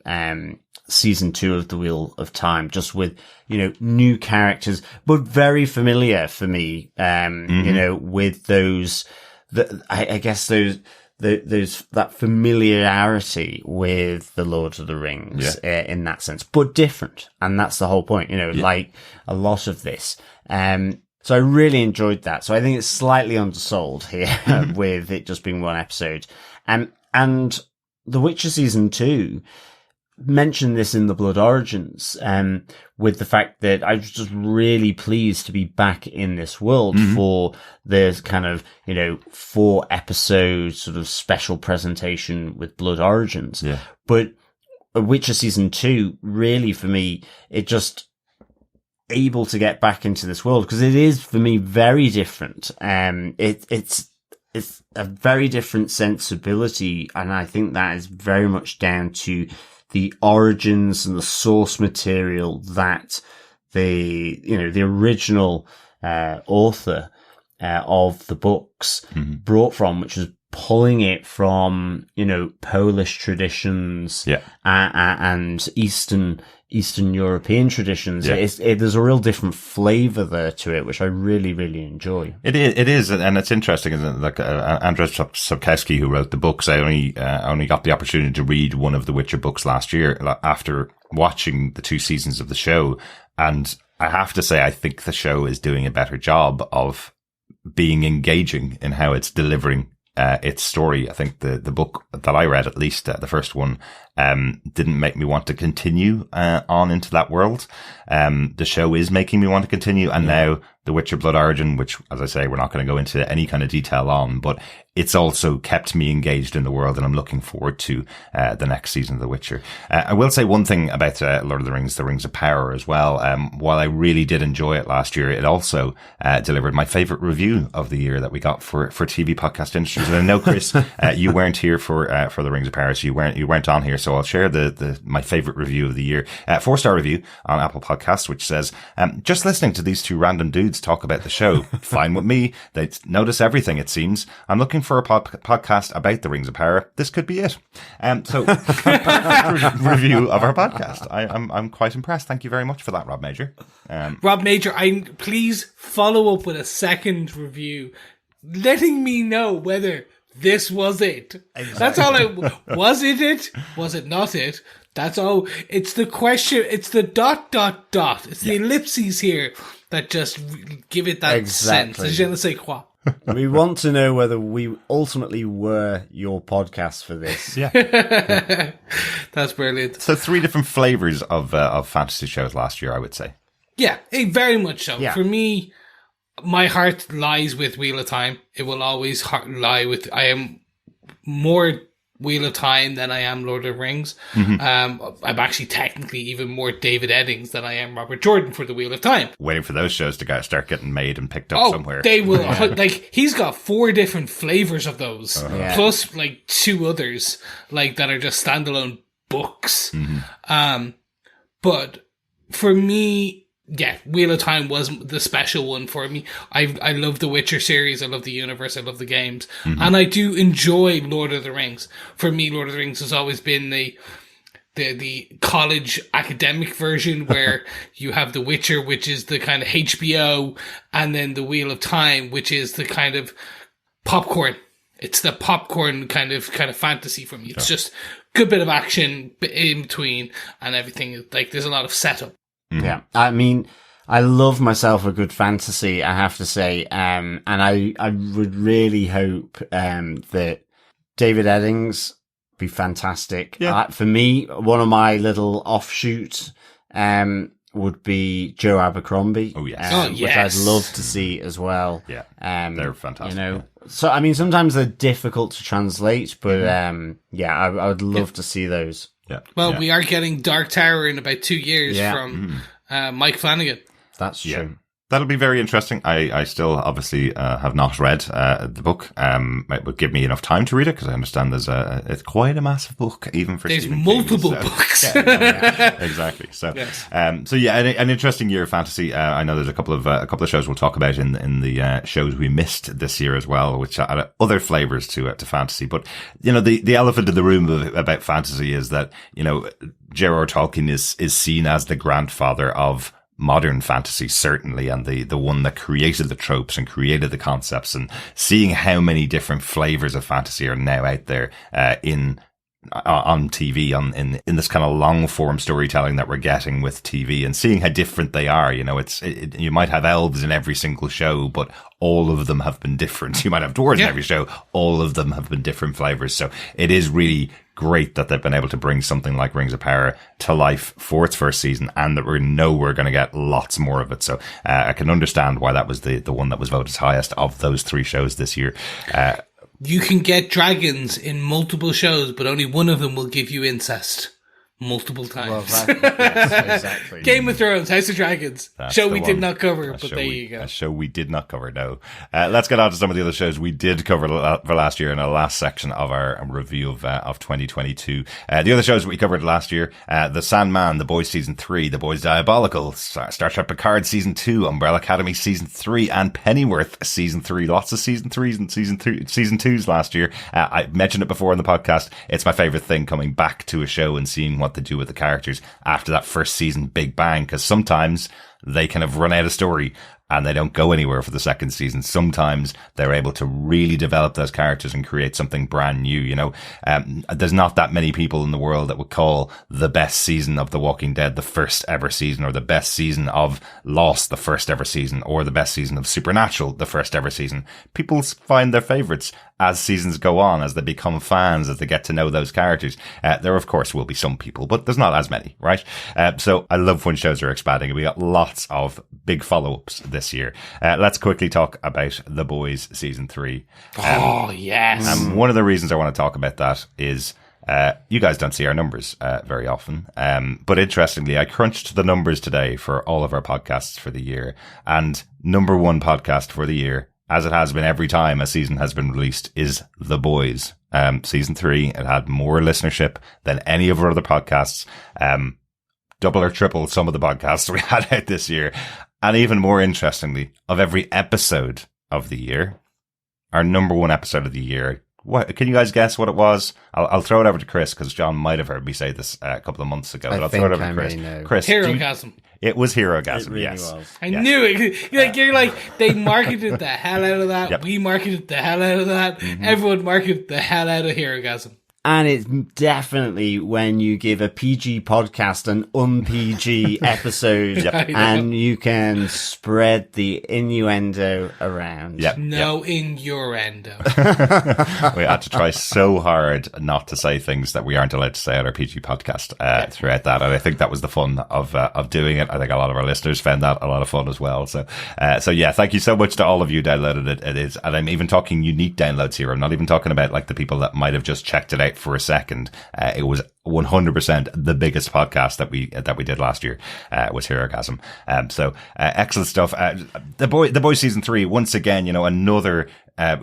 season 2 of the Wheel of Time, just with, new characters, but very familiar for me, with those, that familiarity with the Lord of the Rings, in that sense, but different. And that's the whole point, like a lot of this. So I really enjoyed that. So I think it's slightly undersold here with it just being one episode. And The Witcher season 2, mentioned this in the Blood Origins, with the fact that I was just really pleased to be back in this world for this kind of, 4 episode sort of special presentation with Blood Origins. Yeah. But Witcher season 2, really for me, it just able to get back into this world, because it is for me very different. It's a very different sensibility, and I think that is very much down to the origins and the source material that the original author of the books brought from, which was pulling it from, Polish traditions and Eastern European traditions. Yeah. There's a real different flavor there to it, which I really, really enjoy. It is, and it's interesting, isn't it? Like Andrzej Sapkowski, who wrote the books, I only got the opportunity to read one of the Witcher books last year after watching the 2 seasons of the show, and I have to say, I think the show is doing a better job of being engaging in how it's delivering its story. I think the book that I read, at least the first one, didn't make me want to continue on into that world. The show is making me want to continue, and now The Witcher Blood Origin, which, as I say, we're not going to go into any kind of detail on, but it's also kept me engaged in the world, and I'm looking forward to the next season of The Witcher. I will say one thing about Lord of the Rings, The Rings of Power as well. While I really did enjoy it last year, it also delivered my favourite review of the year that we got for TV podcast industries. And I know, Chris, you weren't here for The Rings of Power, so you weren't on here, so I'll share my favourite review of the year. 4-star review on Apple Podcasts, which says, just listening to these 2 random dudes talk about the show, fine with me. They notice everything, it seems. I'm looking for a podcast about the Rings of Power. This could be it. So review of our podcast. I'm quite impressed. Thank you very much for that, Rob Major. Rob Major, please follow up with a second review, letting me know whether this was it. Exactly. That's all. Was it? Was it not it? That's all. It's the question. It's the ... It's the ellipses here that just give it that sense. Je ne sais quoi. We want to know whether we ultimately were your podcast for this. Yeah. That's brilliant. So 3 different flavors of fantasy shows last year, I would say. Yeah, very much so. Yeah. For me, my heart lies with Wheel of Time. It will always lie with. I am more Wheel of Time than I am Lord of the Rings. I'm actually technically even more David Eddings than I am Robert Jordan for the Wheel of Time. Waiting for those shows to start getting made and picked up somewhere. They will. Like, he's got 4 different flavors of those, plus like 2 others like that are just standalone books. But for me, yeah, Wheel of Time was the special one for me. I love the Witcher series. I love the universe. I love the games. And I do enjoy Lord of the Rings. For me, Lord of the Rings has always been the college academic version where you have the Witcher, which is the kind of HBO, and then the Wheel of Time, which is the kind of popcorn. It's the popcorn kind of fantasy for me. It's just good bit of action in between and everything. Like, there's a lot of setup. Yeah, I mean, I love myself a good fantasy, I have to say, and I would really hope that David Eddings be fantastic. Yeah. For me, one of my little offshoots would be Joe Abercrombie. Oh, yes. Which I'd love to see as well. Yeah, they're fantastic. You know, so I mean, sometimes they're difficult to translate, but I would love to see those. Yeah. Well, we are getting Dark Tower in about 2 years from Mike Flanagan. That's true. Yeah. That'll be very interesting. I still obviously have not read the book. It would give me enough time to read it because I understand it's quite a massive book, even for there's Stephen multiple King, books. Exactly. So, an interesting year of fantasy. I know there's a couple of shows we'll talk about in the shows we missed this year as well, which add other flavors to fantasy. But you know, the elephant in the room about fantasy is that, you know, J.R.R. Tolkien is seen as the grandfather of modern fantasy, certainly, and the one that created the tropes and created the concepts, and seeing how many different flavors of fantasy are now out there on TV, in this kind of long form storytelling that we're getting with TV, and seeing how different they are. You know, you might have elves in every single show, but all of them have been different. You might have dwarves in every show, all of them have been different flavors. So it is really great that they've been able to bring something like Rings of Power to life for its first season, and that we know we're going to get lots more of it. So I can understand why that was the one that was voted highest of those 3 shows this year. You can get dragons in multiple shows, but only one of them will give you incest multiple times. Well, yes, exactly. Game of Thrones, House of Dragons. That's show the we one. did not cover, A but show there you go. A show we did not cover, no. Let's get on to some of the other shows we did cover for last year in our last section of our review of 2022. The other shows we covered last year, The Sandman, The Boys Season 3, The Boys Diabolical, Star Trek Picard Season 2, Umbrella Academy Season 3, and Pennyworth Season 3. Lots of Season 3s and Season 2s last year. I mentioned it before in the podcast. It's my favourite thing, coming back to a show and seeing what they do with the characters after that first season big bang, because sometimes they kind of run out of story and they don't go anywhere for the second season. Sometimes they're able to really develop those characters and create something brand new. You know, there's not that many people in the world that would call the best season of The Walking Dead the first ever season, or the best season of Lost the first ever season, or the best season of Supernatural the first ever season. People find their favourites as seasons go on, as they become fans, as they get to know those characters. There, of course, will be some people, but there's not as many, right? So I love when shows are expanding, and we got lots of big follow-ups this year. Let's quickly talk about The Boys Season 3. Oh, yes. And one of the reasons I want to talk about that is you guys don't see our numbers very often. But interestingly, I crunched the numbers today for all of our podcasts for the year, and number 1 podcast for the year, as it has been every time a season has been released, is The Boys. Season 3, it had more listenership than any of our other podcasts. Double or triple some of the podcasts we had out this year. And even more interestingly, of every episode of the year, our number 1 episode of the year, what can you guys guess what it was? I'll throw it over to Chris, because John might have heard me say this a couple of months ago. But I'll throw it over to Chris. Chris, Herogasm. It was Herogasm, It really yes. was. I knew it. You're like, they marketed the hell out of that. Yep. We marketed the hell out of that. Everyone marketed the hell out of Herogasm. And it's definitely when you give a PG podcast an un-PG episode, and you can spread the innuendo around. No innuendo. We had to try so hard not to say things that we aren't allowed to say on our PG podcast throughout that, and I think that was the fun of doing it. I think a lot of our listeners found that a lot of fun as well. So yeah, thank you so much to all of you who downloaded it. It is, and I'm even talking unique downloads here. I'm not even talking about like the people that might have just checked it out for a second. It was 100% the biggest podcast that we did last year, was Herogasm. So excellent stuff. The Boys season 3, once again, another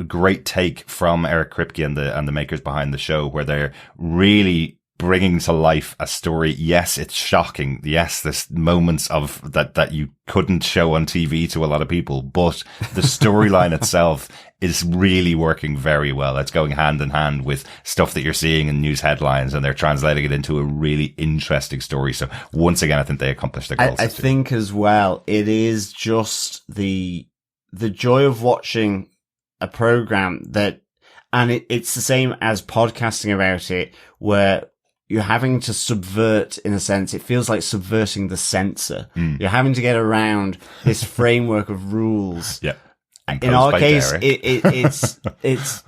great take from Eric Kripke and the makers behind the show, where they're really bringing to life a story. Yes, it's shocking. Yes, there's moments of that you couldn't show on TV to a lot of people, but the storyline itself is really working very well. It's going hand in hand with stuff that you're seeing in news headlines, and they're translating it into a really interesting story. So once again, I think they accomplished their goals. I think as well, it is just the joy of watching a program that, and it's the same as podcasting about it, where you're having to subvert, in a sense, it feels like subverting the censor. You're having to get around this framework of rules. Yeah. In our case, it's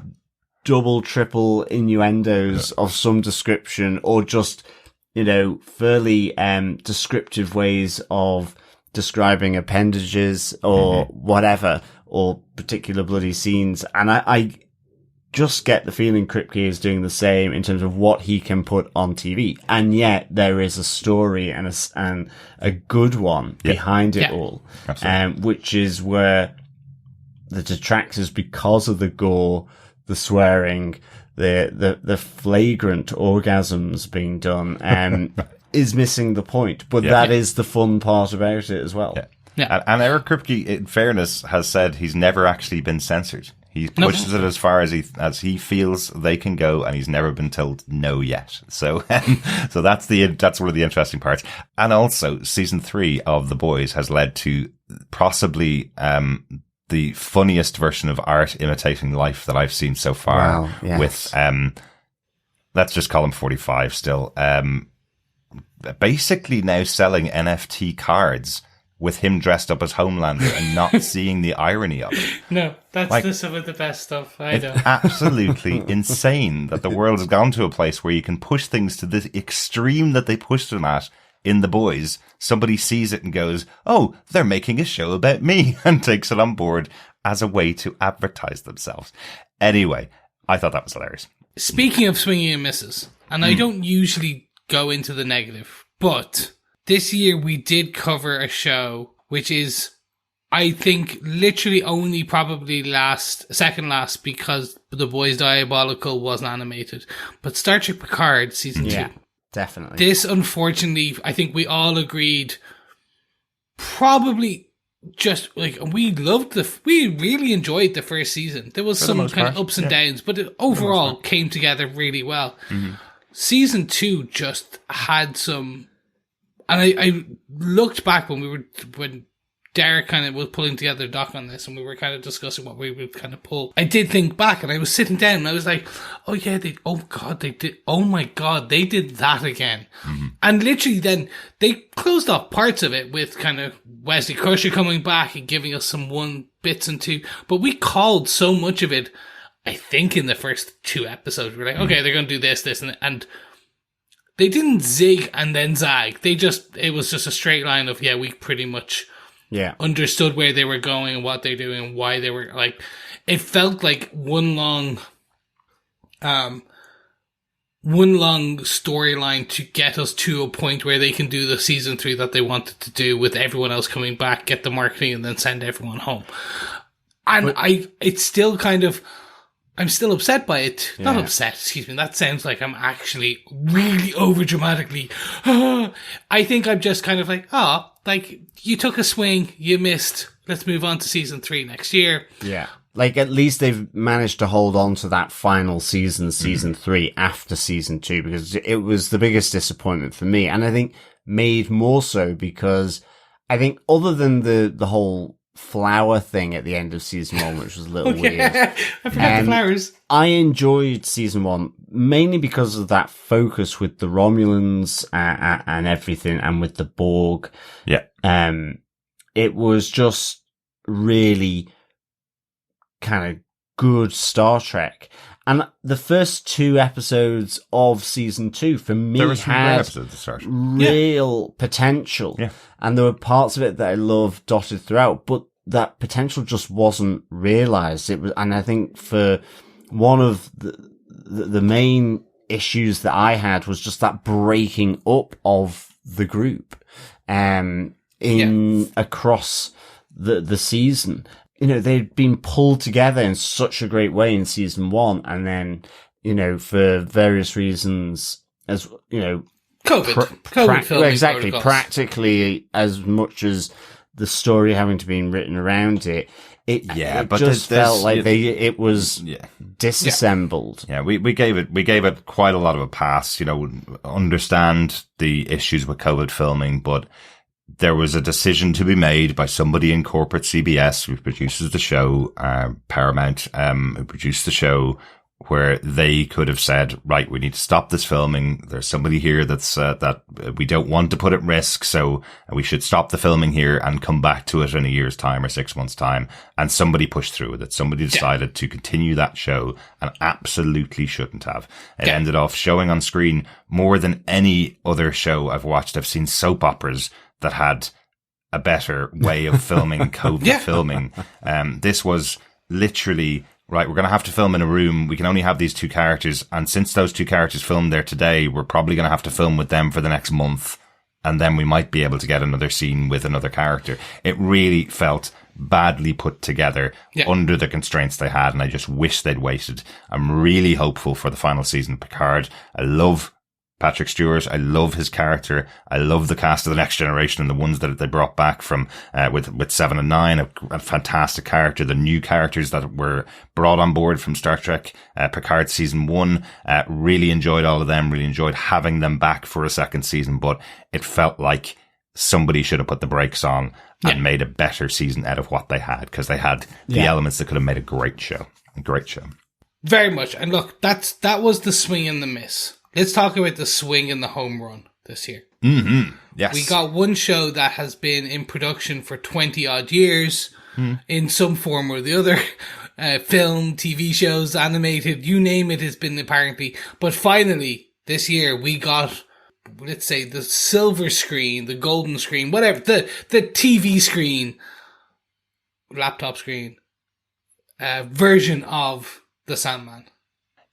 double, triple innuendos of some description, or just, fairly descriptive ways of describing appendages or whatever, or particular bloody scenes. And I just get the feeling Kripke is doing the same in terms of what he can put on TV. And yet there is a story and a good one behind it all. Which is where the detractors, because of the gore, the swearing, the flagrant orgasms being done, is missing the point. But that is the fun part about it as well. Yeah. And Eric Kripke, in fairness, has said he's never actually been censored. He pushes it as far as he feels they can go, and he's never been told no yet. So, so that's one of the interesting parts. And also, season 3 of The Boys has led to possibly the funniest version of art imitating life that I've seen so far. Wow, yes. With let's just call him 45 still. Basically now selling NFT cards with him dressed up as Homelander and not seeing the irony of it. No, that's some of the best stuff. I know. It's absolutely insane that the world has gone to a place where you can push things to the extreme that they pushed them at in The Boys. Somebody sees it and goes, oh, they're making a show about me, and takes it on board as a way to advertise themselves. Anyway, I thought that was hilarious. Speaking of swinging and misses, and I don't usually go into the negative, but this year we did cover a show which is, I think, literally only probably second last, because The Boys Diabolical wasn't animated. But Star Trek Picard season 2. Definitely. This, unfortunately, I think we all agreed, probably just like, we really enjoyed the first season. There was some kind of ups and downs, but it overall came together really well. Season 2 just had some. And I looked back when Derek kind of was pulling together a doc on this, and we were kind of discussing what we would kind of pull. I did think back, and I was sitting down, and I was like, oh yeah, oh my God, they did that again. And literally then, they closed off parts of it with kind of Wesley Crusher coming back and giving us some 1 bits and 2, but we called so much of it, I think, in the first 2 episodes. We're like, okay, they're going to do this, and they didn't zig and then zag. It was just a straight line of, we pretty much understood where they were going and what they're doing and why they were, like, it felt like one long storyline to get us to a point where they can do the season 3 that they wanted to do, with everyone else coming back, get the marketing, and then send everyone home. And it's still kind of, I'm still upset by it. Not upset, excuse me. That sounds like I'm actually really over dramatically. I think I'm just kind of like, like, you took a swing, you missed. Let's move on to season 3 next year. Yeah. Like, at least they've managed to hold on to that final season 3, after season 2, because it was the biggest disappointment for me. And I think made more so because I think, other than the whole flower thing at the end of season 1, which was a little weird. I forgot the flowers. I enjoyed season 1 mainly because of that focus with the Romulans and everything, and with the Borg. Yeah. It was just really kind of good Star Trek. And the first 2 episodes of season 2 for me had real potential. Yeah. And there were parts of it that I loved dotted throughout, but that potential just wasn't realized. It was, and I think for one of the main issues that I had was just that breaking up of the group, across the season. You know, they'd been pulled together in such a great way in season 1, and then, you know, for various reasons, as you know, COVID filming exactly, protocols. Practically as much as the story having to be written around it. It but just felt like it was disassembled. Yeah, we gave it quite a lot of a pass. You know, understand the issues with COVID filming, but there was a decision to be made by somebody in corporate CBS, who produces the show, Paramount, who produced the show, where they could have said, right, we need to stop this filming. There's somebody here that's, that we don't want to put at risk. So we should stop the filming here and come back to it in a year's time or 6 months time. And somebody pushed through with it. Somebody decided to continue that show, and absolutely shouldn't have. It ended off showing on screen more than any other show I've watched. I've seen soap operas that had a better way of filming COVID filming. This was literally, right, we're going to have to film in a room. We can only have these 2 characters. And since those 2 characters filmed there today, we're probably going to have to film with them for the next month. And then we might be able to get another scene with another character. It really felt badly put together under the constraints they had. And I just wish they'd waited. I'm really hopeful for the final season of Picard. I love Patrick Stewart. I love his character. I love the cast of The Next Generation and the ones that they brought back from, with 7 and 9, a fantastic character. The new characters that were brought on board from Star Trek, Picard season 1, really enjoyed all of them, really enjoyed having them back for a second season, but it felt like somebody should have put the brakes on and made a better season out of what they had, because they had the elements that could have made a great show. A great show. Very much. And look, that was the swing and the miss. Let's talk about the swing and the home run this year. Mm-hmm. Yes. We got one show that has been in production for 20 odd years in some form or the other. Film, TV shows, animated, you name it has been apparently. But finally, this year, we got, let's say, the silver screen, the golden screen, whatever, the TV screen, laptop screen, version of The Sandman.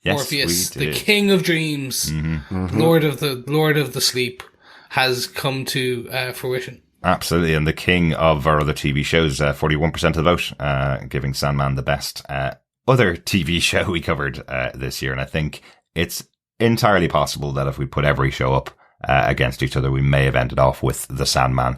Yes, Morpheus, the king of dreams, Lord of the sleep, has come to fruition. Absolutely, and the king of our other TV shows, 41% of the vote, giving Sandman the best other TV show we covered this year. And I think it's entirely possible that if we put every show up against each other, we may have ended off with The Sandman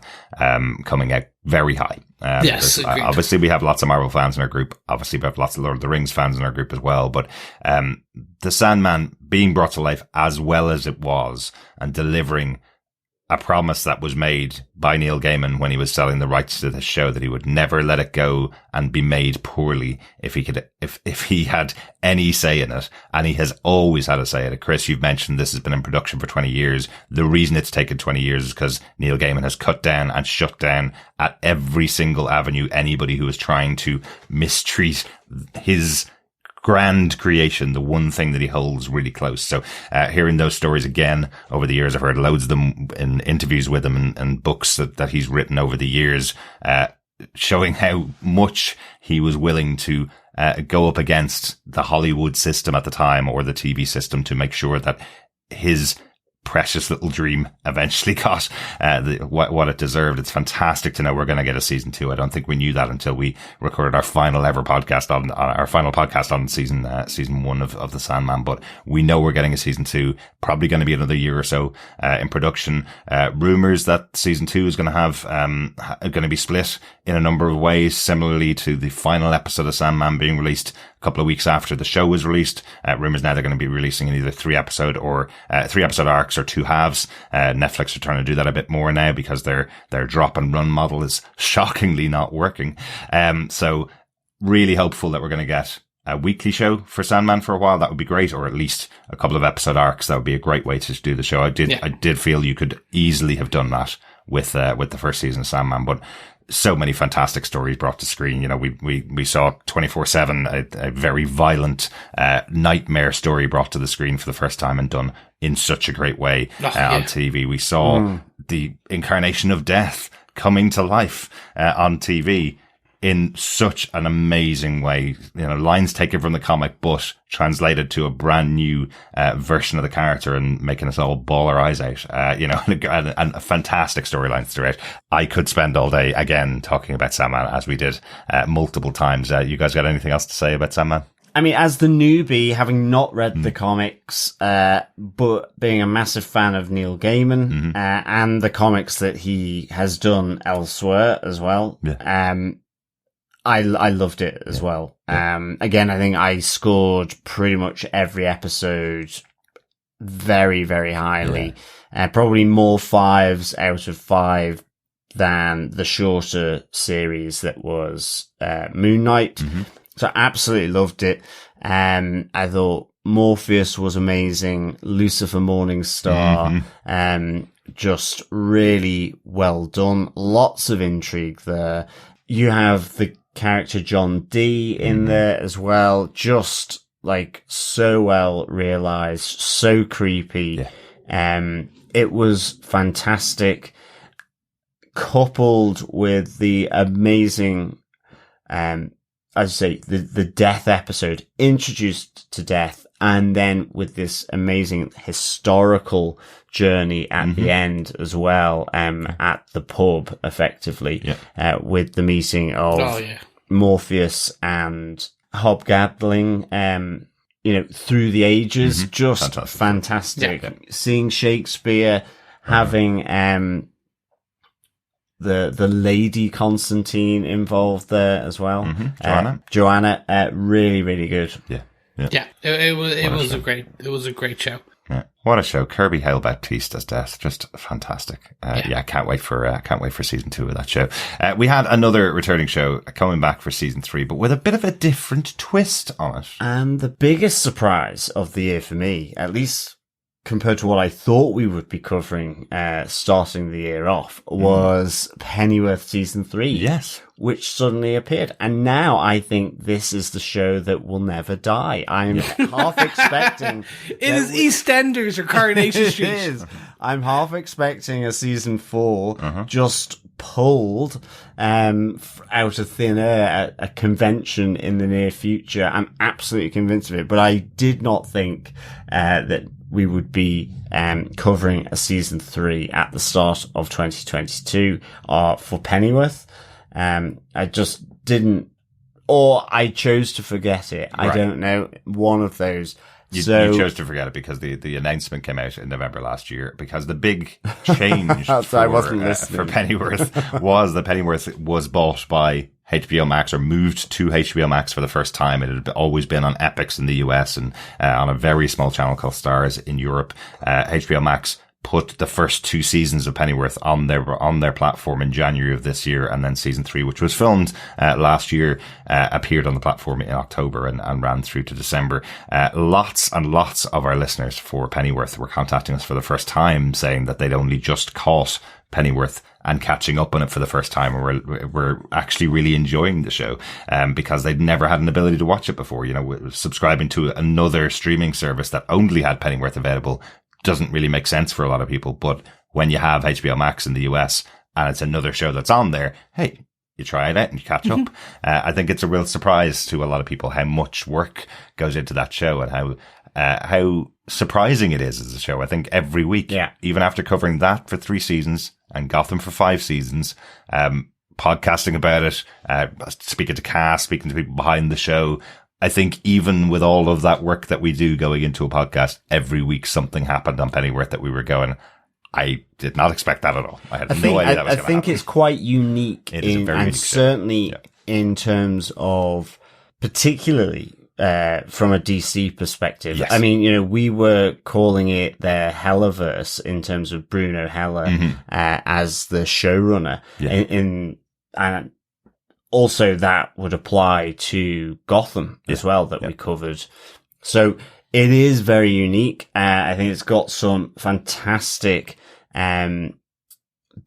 coming out very high. Yes, obviously we have lots of Marvel fans in our group. Obviously we have lots of Lord of the Rings fans in our group as well. But The Sandman being brought to life as well as it was, and delivering a promise that was made by Neil Gaiman when he was selling the rights to this show, that he would never let it go and be made poorly if he had any say in it. And he has always had a say in it. Chris, you've mentioned this has been in production for 20 years. The reason it's taken 20 years is because Neil Gaiman has cut down and shut down at every single avenue anybody who is trying to mistreat his grand creation, the one thing that he holds really close. So hearing those stories again over the years, I've heard loads of them in interviews with him and books that he's written over the years, showing how much he was willing to go up against the Hollywood system at the time, or the TV system, to make sure that his precious little dream eventually got what it deserved. It's fantastic to know we're going to get a season 2. I don't think we knew that until we recorded our final ever podcast on our final podcast on season 1 of The Sandman. But we know we're getting a season 2, probably going to be another year or so in production. Rumors that season 2 is going to have going to be split in a number of ways, similarly to the final episode of Sandman being released a couple of weeks after the show was released. Rumors now they're going to be releasing in either 3 episode arcs arcs or two halves. Netflix are trying to do that a bit more now because their drop and run model is shockingly not working. So really hopeful that we're going to get a weekly show for Sandman for a while. That would be great, or at least a couple of episode arcs. That would be a great way to do the show. I did feel you could easily have done that with the first season of Sandman, but so many fantastic stories brought to screen. You know, we saw 24/7, a very violent, nightmare story brought to the screen for the first time and done in such a great way on TV. We saw the incarnation of death coming to life on TV in such an amazing way. You know, lines taken from the comic, but translated to a brand new version of the character and making us all bawl our eyes out. You know, and a fantastic storyline throughout. I could spend all day again talking about Sandman, as we did multiple times. You guys got anything else to say about Sandman? I mean, as the newbie, having not read the comics, but being a massive fan of Neil Gaiman and the comics that he has done elsewhere as well, I loved it as well. Again, I think I scored pretty much every episode very, very highly. Probably more 5s out of 5 than the shorter series that was Moon Knight. So I absolutely loved it. I thought Morpheus was amazing. Lucifer Morningstar, just really well done. Lots of intrigue there. You have the character John D in there as well. Just like so well realized, so creepy. It was fantastic, coupled with the amazing, as I say, the death episode, introduced to death, and then with this amazing historical journey at the end as well, at the pub, effectively, with the meeting of Morpheus and Hobgoblin, you know, through the ages. Just fantastic. Seeing Shakespeare having the Lady Constantine involved there as well. Joanna, really, really good. It was a great show. Yeah. What a show. Kirby Hale Baptista's death. Just fantastic. Can't wait for season 2 of that show. We had another returning show coming back for season 3, but with a bit of a different twist on it. And the biggest surprise of the year for me, at least compared to what I thought we would be covering, starting the year off, was Pennyworth season 3. Yes. Which suddenly appeared. And now I think this is the show that will never die. I'm half expecting... It is EastEnders or Coronation Street. It is. I'm half expecting a season 4 just pulled out of thin air at a convention in the near future. I'm absolutely convinced of it. But I did not think that we would be covering a season 3 at the start of 2022 for Pennyworth. I just didn't, or I chose to forget it. I don't know. One of those. You chose to forget it because the announcement came out in November last year, because the big change for Pennyworth was that Pennyworth was bought by HBO Max, or moved to HBO Max for the first time. It had always been on Epix in the US and on a very small channel called Stars in Europe. HBO Max put the first 2 seasons of Pennyworth on their platform in January of this year, and then season 3, which was filmed last year, appeared on the platform in October and ran through to December. Lots and lots of our listeners for Pennyworth were contacting us for the first time, saying that they'd only just caught Pennyworth and catching up on it for the first time, and we're actually really enjoying the show, because they'd never had an ability to watch it before. You know, subscribing to another streaming service that only had Pennyworth available doesn't really make sense for a lot of people. But when you have HBO Max in the US and it's another show that's on there, hey, you try it out and you catch up. I think it's a real surprise to a lot of people how much work goes into that show, and how surprising it is as a show. I think every week, even after covering that for 3 seasons and Gotham for 5 seasons, podcasting about it, speaking to cast, speaking to people behind the show, I think even with all of that work that we do going into a podcast, every week something happened on Pennyworth that we were going, I did not expect that at all. I had no idea that was going to happen. I think it's quite unique, it is a very unique certainly in terms of particularly from a DC perspective. Yes. I mean, we were calling it their Hellaverse in terms of Bruno Heller as the showrunner. Yeah. And also that would apply to Gotham as well that we covered. So it is very unique. I think it's got some fantastic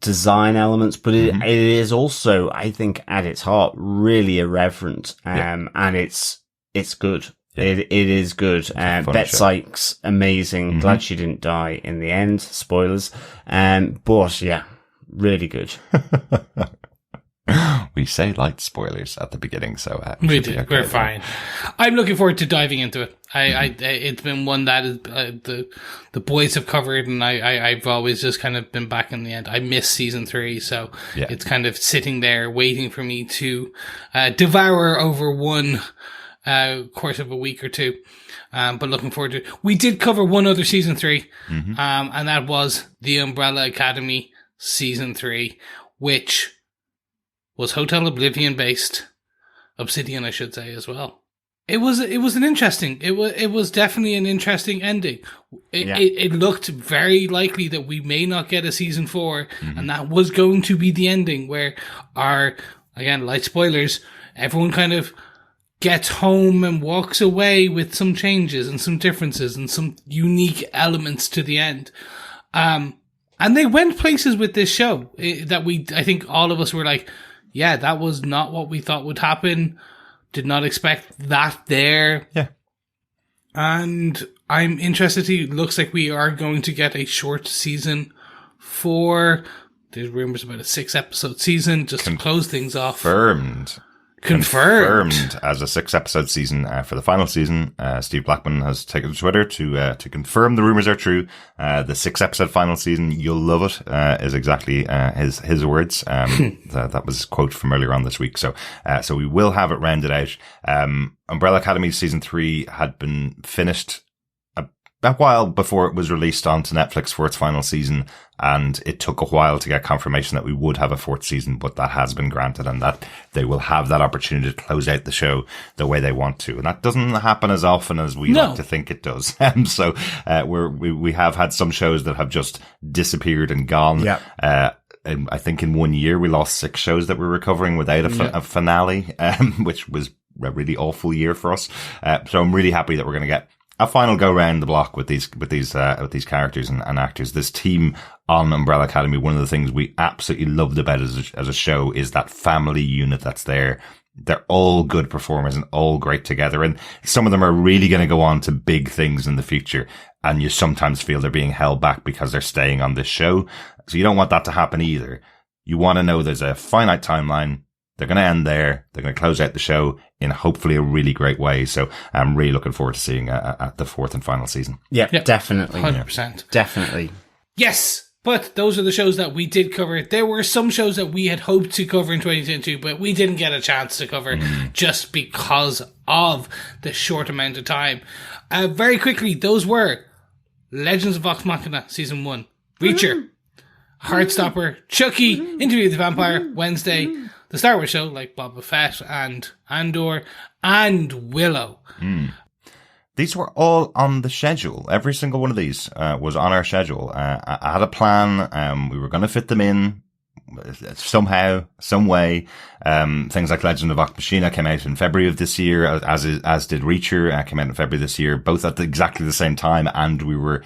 design elements, but it is also, I think, at its heart, really irreverent. And it's good. Yeah. It is good. Bette Sykes, amazing. Glad she didn't die in the end. Spoilers. But yeah, really good. We say light spoilers at the beginning, so we do. Okay, we're fine. I'm looking forward to diving into it. It's been one that is, the boys have covered, and I've always just kind of been back in the end. I missed season 3, so it's kind of sitting there waiting for me to devour over one course of a week or two. But looking forward to it. We did cover one other season 3, and that was The Umbrella Academy season 3, which was Hotel Oblivion based. Obsidian, I should say, as well. It was definitely an interesting ending. It looked very likely that we may not get a season 4, and that was going to be the ending where again, light spoilers, everyone kind of gets home and walks away with some changes and some differences and some unique elements to the end. And they went places with this show that I think all of us were like, yeah, that was not what we thought would happen. Did not expect that there. Yeah. And I'm interested it looks like we are going to get a short season 4. There's rumors about a 6-episode season just to close things off. Confirmed as a 6-episode season for the final season. Steve Blackman has taken to Twitter to confirm the rumors are true. The 6-episode final season, you'll love it, is exactly his words. That was a quote from earlier on this week. So we will have it rounded out. Umbrella Academy season 3 had been finished a while before it was released onto Netflix for its final season, and it took a while to get confirmation that we would have a 4th season, but that has been granted, and that they will have that opportunity to close out the show the way they want to. And that doesn't happen as often as we like to think it does. So we have had some shows that have just disappeared and gone. Yeah. I think in 1 year we lost 6 shows that we were covering without a finale, which was a really awful year for us. So I'm really happy that we're going to get a final go round the block with these characters and actors. This team on Umbrella Academy, one of the things we absolutely loved about it as a show is that family unit that's there. They're all good performers and all great together. And some of them are really going to go on to big things in the future. And you sometimes feel they're being held back because they're staying on this show. So you don't want that to happen either. You want to know there's a finite timeline. They're going to end there. They're going to close out the show in hopefully a really great way. So I'm really looking forward to seeing at the 4th and final season. Yeah, definitely. 100%. Definitely. Yes, but those are the shows that we did cover. There were some shows that we had hoped to cover in 2022, but we didn't get a chance to cover just because of the short amount of time. Very quickly, those were Legends of Vox Machina Season 1, Reacher, Heartstopper, Chucky, Interview with the Vampire, Wednesday, the Star Wars show like Boba Fett and Andor, and Willow. These were all on the schedule. Every single one of these was on our schedule. I had a plan. We were going to fit them in somehow, some way. Things like Legend of Vox Machina came out in February of this year, as did Reacher, came out in February this year, both at exactly the same time. And we were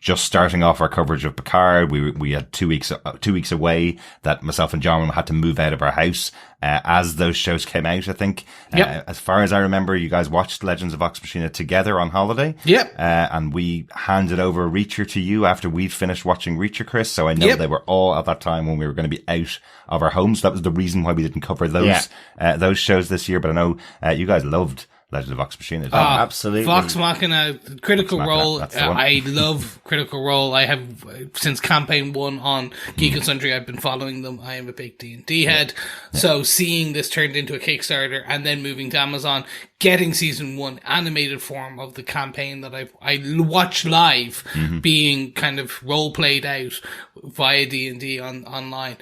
just starting off our coverage of Picard. We had 2 weeks away that myself and John had to move out of our house as those shows came out, I think. As far as I remember, you guys watched Legends of Vox Machina together on holiday. Yep. And we handed over Reacher to you after we'd finished watching Reacher, Chris. So I know they were all at that time when we were going to be out of our homes. That was the reason why we didn't cover those shows this year. But I know you guys loved Legend of Vox Machina. Absolutely. Vox Machina, Critical Role. I love Critical Role. I have, since campaign 1 on Geek and Sundry, I've been following them. I am a big D&D head. Yeah. So seeing this turned into a Kickstarter and then moving to Amazon, getting season 1 animated form of the campaign that I watched live being kind of role played out via D&D online,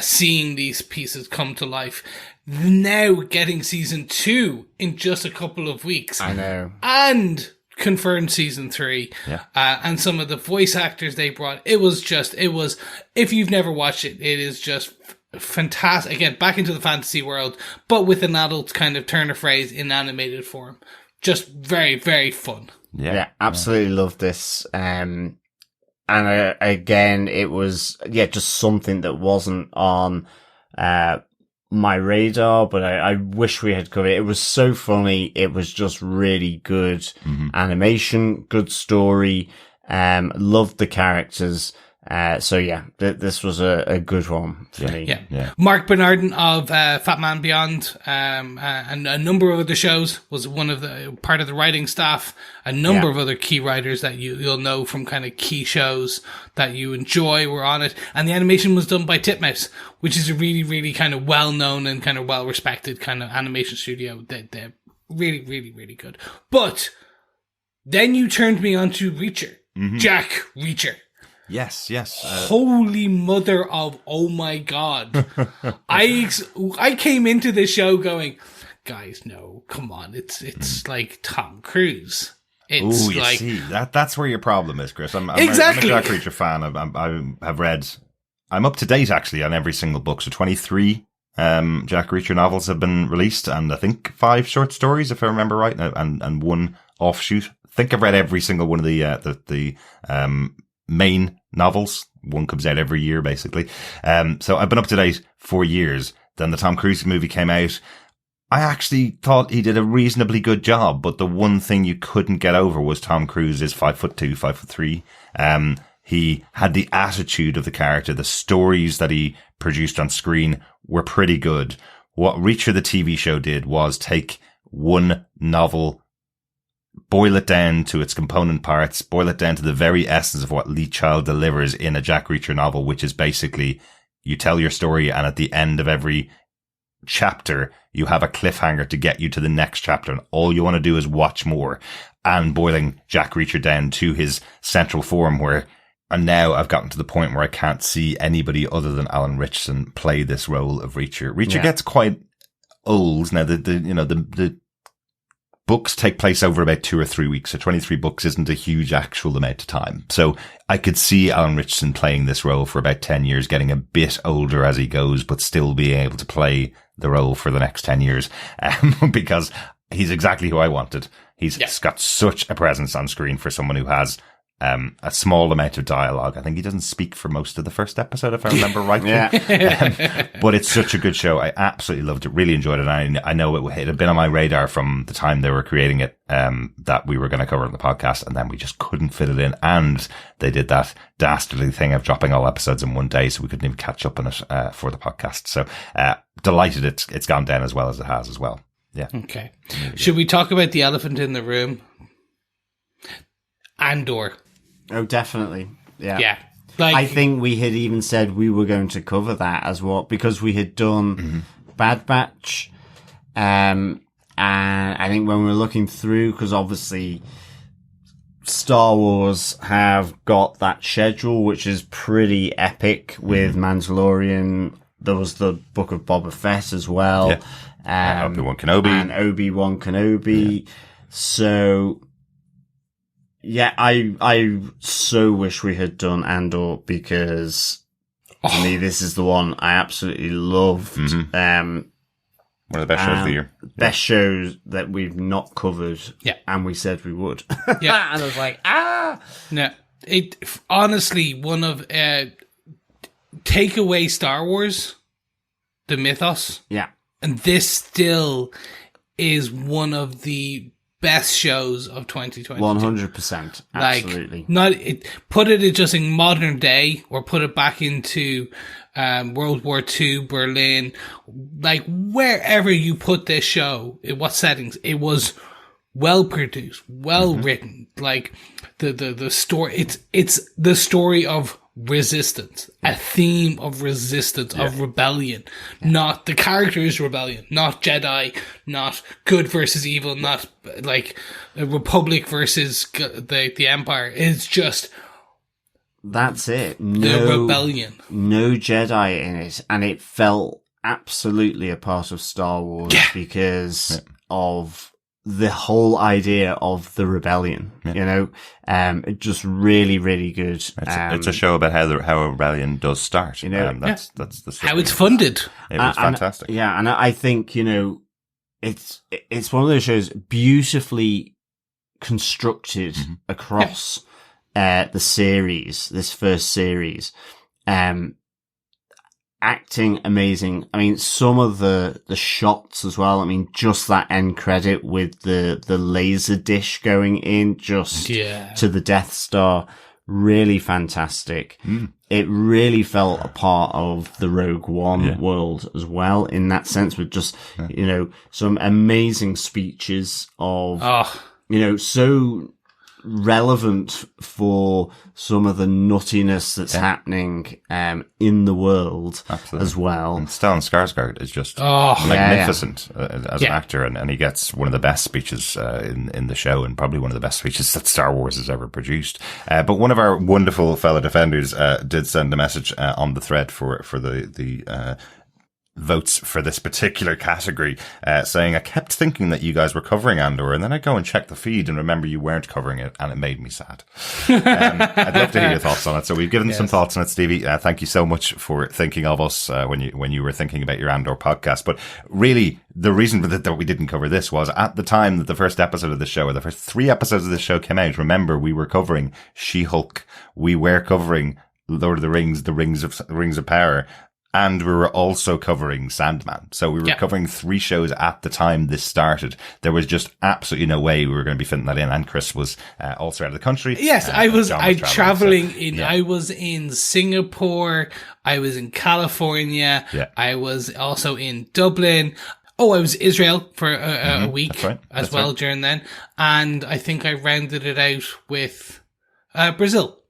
seeing these pieces come to life. now getting season 2 in just a couple of weeks. I know. And confirmed season 3. Yeah. And some of the voice actors they brought. It was, if you've never watched it, it is just fantastic. Again, back into the fantasy world, but with an adult kind of turn of phrase in animated form. Just very, very fun. Yeah, absolutely love this. And again, it was, just something that wasn't on my radar, but I wish we had covered it. It was so funny. It was just really good animation, good story. Loved the characters. This was a good one for me. Yeah. Mark Bernardin of Fat Man Beyond, and a number of other shows was part of the writing staff. A number of other key writers that you'll know from kind of key shows that you enjoy were on it. And the animation was done by Titmouse, which is a really, really kind of well-known and kind of well-respected kind of animation studio. They're really, really, really good. But then you turned me on to Reacher. Jack Reacher. Yes. Holy mother of, oh my God. I came into this show going, guys, no, come on. It's like Tom Cruise. It's like, see, that's where your problem is, Chris. I'm exactly. a Jack Reacher fan. I have read, I'm up to date actually on every single book. So 23 Jack Reacher novels have been released, and I think 5 short stories, if I remember right, and 1 offshoot. I think I've read every single one of the main novels. 1 comes out every year, basically. So I've been up to date for years. Then the Tom Cruise movie came out. I actually thought he did a reasonably good job, but the one thing you couldn't get over was Tom Cruise is 5'2", 5'3". He had the attitude of the character. The stories that he produced on screen were pretty good. What Reacher the TV show did was take one novel, boil it down to its component parts, boil it down to the very essence of what Lee Child delivers in a Jack Reacher novel, which is basically you tell your story, and at the end of every chapter, you have a cliffhanger to get you to the next chapter, and all you want to do is watch more. And boiling Jack Reacher down to his central form, and now I've gotten to the point where I can't see anybody other than Alan Ritchson play this role of Reacher. Reacher gets quite old now. The books take place over about 2 or 3 weeks, so 23 books isn't a huge actual amount of time. So I could see Alan Ritchson playing this role for about 10 years, getting a bit older as he goes, but still being able to play the role for the next 10 years, because he's exactly who I wanted. He's got such a presence on screen for someone who has a small amount of dialogue. I think he doesn't speak for most of the first episode, if I remember rightly. But it's such a good show. I absolutely loved it. Really enjoyed it. I know it had been on my radar from the time they were creating it, that we were going to cover it in the podcast, and then we just couldn't fit it in. And they did that dastardly thing of dropping all episodes in one day, so we couldn't even catch up on it for the podcast. So delighted it's gone down as well as it has as well. Yeah. Okay. Should we talk about the elephant in the room? Andor. Oh, definitely. Yeah. Yeah. I think we had even said we were going to cover that as well, because we had done Bad Batch. And I think when we were looking through, because obviously Star Wars have got that schedule, which is pretty epic with Mandalorian. There was the Book of Boba Fett as well. Yeah. Obi-Wan Kenobi. And Obi-Wan Kenobi. Yeah. So... yeah, I so wish we had done Andor, because to me, this is the one I absolutely loved. One of the best shows of the year. Best shows that we've not covered. Yeah. And we said we would. Yeah. And I was like, No, it honestly, one of, take away Star Wars, the mythos. Yeah. And this still is one of the best shows of 2020. 100%. Absolutely. Put it just in modern day, or put it back into World War II, Berlin, like wherever you put this show, in what settings, it was well produced, well written. Like the story, it's the story of resistance, a theme of resistance, of rebellion. Not the character is rebellion, not Jedi, not good versus evil, not like a Republic versus the Empire. It's just that's it. The rebellion. No Jedi in it, and it felt absolutely a part of Star Wars because of the whole idea of the rebellion, it just really, really good. It's a show about how a rebellion does start. That's the story. How it's funded. It was fantastic. And I think, it's one of those shows beautifully constructed across the series, this first series. Acting amazing. I mean, some of the shots as well. I mean, just that end credit with the laser dish going in just to the Death Star. Really fantastic. It really felt a part of the Rogue One world as well, in that sense, with just, some amazing speeches of, so relevant for some of the nuttiness that's happening in the world as well. And Stellan Skarsgård is just magnificent as an actor, and he gets one of the best speeches in the show, and probably one of the best speeches that Star Wars has ever produced. But one of our wonderful fellow defenders did send a message on the thread for the votes for this particular category, saying, I kept thinking that you guys were covering Andor, and then I go and check the feed and remember you weren't covering it, and it made me sad. I'd love to hear your thoughts on it. So we've given some thoughts on it, Stevie. Thank you so much for thinking of us when you were thinking about your Andor podcast. But really, the reason for that we didn't cover this was at the time that the first episode of the show, or the first 3 episodes of the show came out, remember, we were covering She-Hulk, we were covering Lord of the Rings, the Rings of Power, and we were also covering Sandman. So we were covering 3 shows at the time this started. There was just absolutely no way we were going to be fitting that in. And Chris was also out of the country. Yes, I was traveling in. I was in Singapore. I was in California. Yeah. I was also in Dublin. Oh, I was Israel for a week as well during then. And I think I rounded it out with Brazil.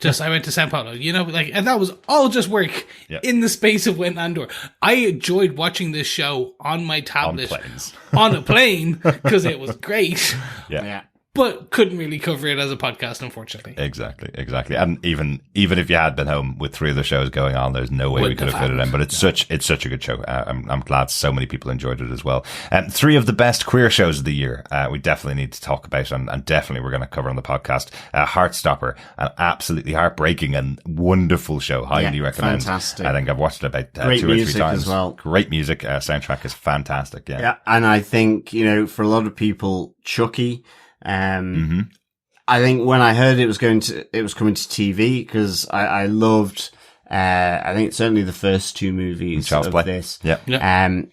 I went to Sao Paulo, and that was all just work in the space of when Andor. I enjoyed watching this show on my tablet on a plane because it was great. But couldn't really cover it as a podcast, unfortunately. Exactly. And even if you had been home with 3 of the shows going on, there's no way we could have fit it in. But it's such a good show. I'm glad so many people enjoyed it as well. 3 of the best queer shows of the year. We definitely need to talk about, and definitely we're going to cover on the podcast. Heartstopper, an absolutely heartbreaking and wonderful show. Highly recommend. Fantastic. I think I've watched it about 2 or 3 times as well. Great music. Soundtrack is fantastic. Yeah. And I think for a lot of people, Chucky. I think when I heard it was coming to TV, because I loved, I think certainly the first 2 movies of this. I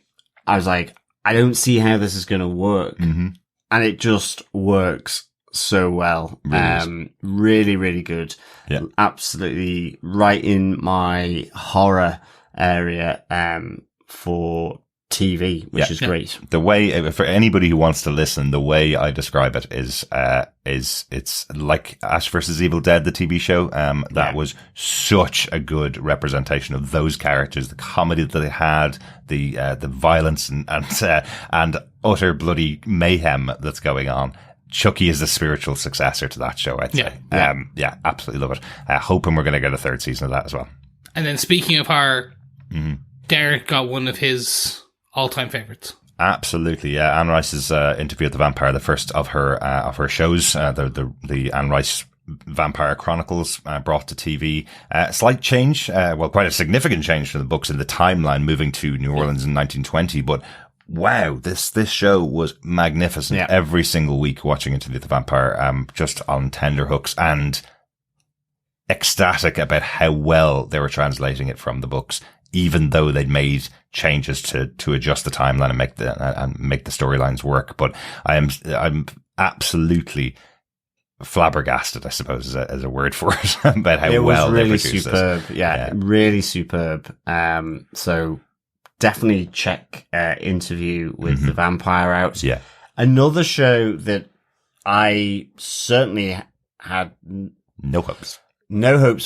was like, I don't see how this is going to work. And it just works so well. Really, really good. Absolutely right in my horror area, for TV, which is great. The way, for anybody who wants to listen, the way I describe it is it's like Ash vs. Evil Dead, the TV show. That was such a good representation of those characters, the comedy that they had, the violence and utter bloody mayhem that's going on. Chucky is the spiritual successor to that show, I'd say. Absolutely love it. Hoping we're going to get a 3rd season of that as well. And then speaking of horror, Derek got one of his all-time favorites. Absolutely, yeah. Anne Rice's Interview with the Vampire, the first of her shows, the Anne Rice Vampire Chronicles, brought to TV. Slight change, quite a significant change from the books in the timeline, moving to New Orleans in 1920. But wow, this show was magnificent. Every single week watching Interview with the Vampire, just on tender hooks and ecstatic about how well they were translating it from the books, even though they'd made changes to adjust the timeline and make the storylines work. But I'm absolutely flabbergasted, I suppose, is a word for it, about how well they produced this. It was really superb. Really superb. So definitely check Interview with the Vampire out. Yeah. Another show that I certainly had no hopes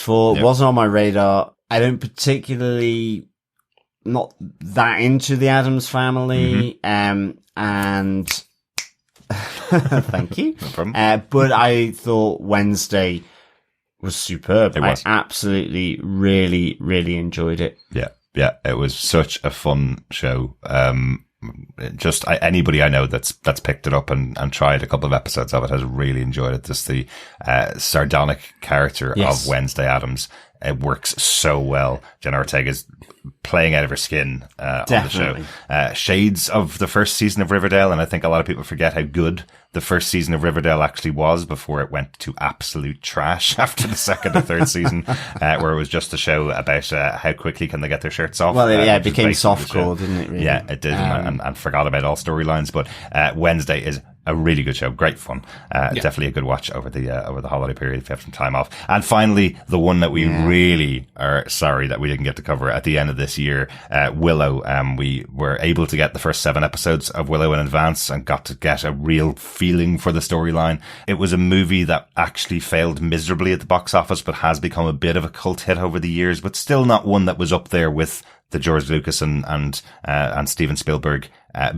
for, wasn't on my radar. I don't particularly, not that into the Addams Family, and thank you. No problem. But I thought Wednesday was superb. I absolutely, really, really enjoyed it. Yeah. Yeah, it was such a fun show. Anybody I know that's picked it up and tried a couple of episodes of it has really enjoyed it. Just the sardonic character of Wednesday Addams. It works so well. Jenna Ortega's playing out of her skin on the show. Shades of the first season of Riverdale, and I think a lot of people forget how good the first season of Riverdale actually was before it went to absolute trash after the second or third season, where it was just a show about how quickly can they get their shirts off. Well, it became softcore, didn't it? Really? Yeah, it did, and forgot about all storylines. But Wednesday is a really good show, great fun. Definitely a good watch over the holiday period if you have some time off. And finally, the one that we really are sorry that we didn't get to cover at the end of this year, Willow. We were able to get the first 7 episodes of Willow in advance and got to get a real feeling for the storyline. It was a movie that actually failed miserably at the box office, but has become a bit of a cult hit over the years, but still not one that was up there with the George Lucas and Steven Spielberg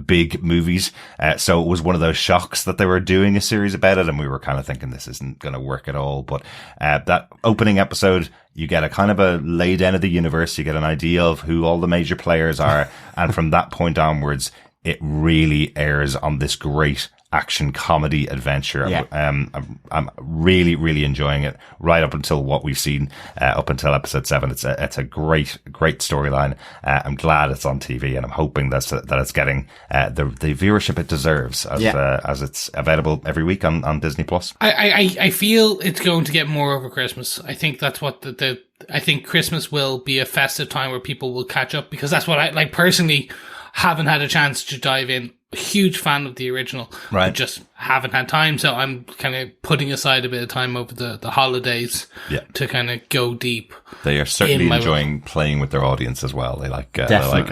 big movies. So it was one of those shocks that they were doing a series about it, and we were kind of thinking this isn't going to work at all. But that opening episode, you get a kind of a lay down of the universe. You get an idea of who all the major players are. And from that point onwards, it really airs on this great action comedy adventure. Yeah. I'm really, really enjoying it right up until what we've seen up until episode 7. It's a great storyline. I'm glad it's on TV, and I'm hoping that it's getting the viewership it deserves as it's available every week on Disney Plus. I feel it's going to get more over Christmas. I think that's what I think Christmas will be a festive time where people will catch up, because that's what I like personally. Haven't had a chance to dive in. Huge fan of the original, right? But just haven't had time, so I'm kind of putting aside a bit of time over the holidays to kind of go deep. They are certainly enjoying playing with their audience as well. They like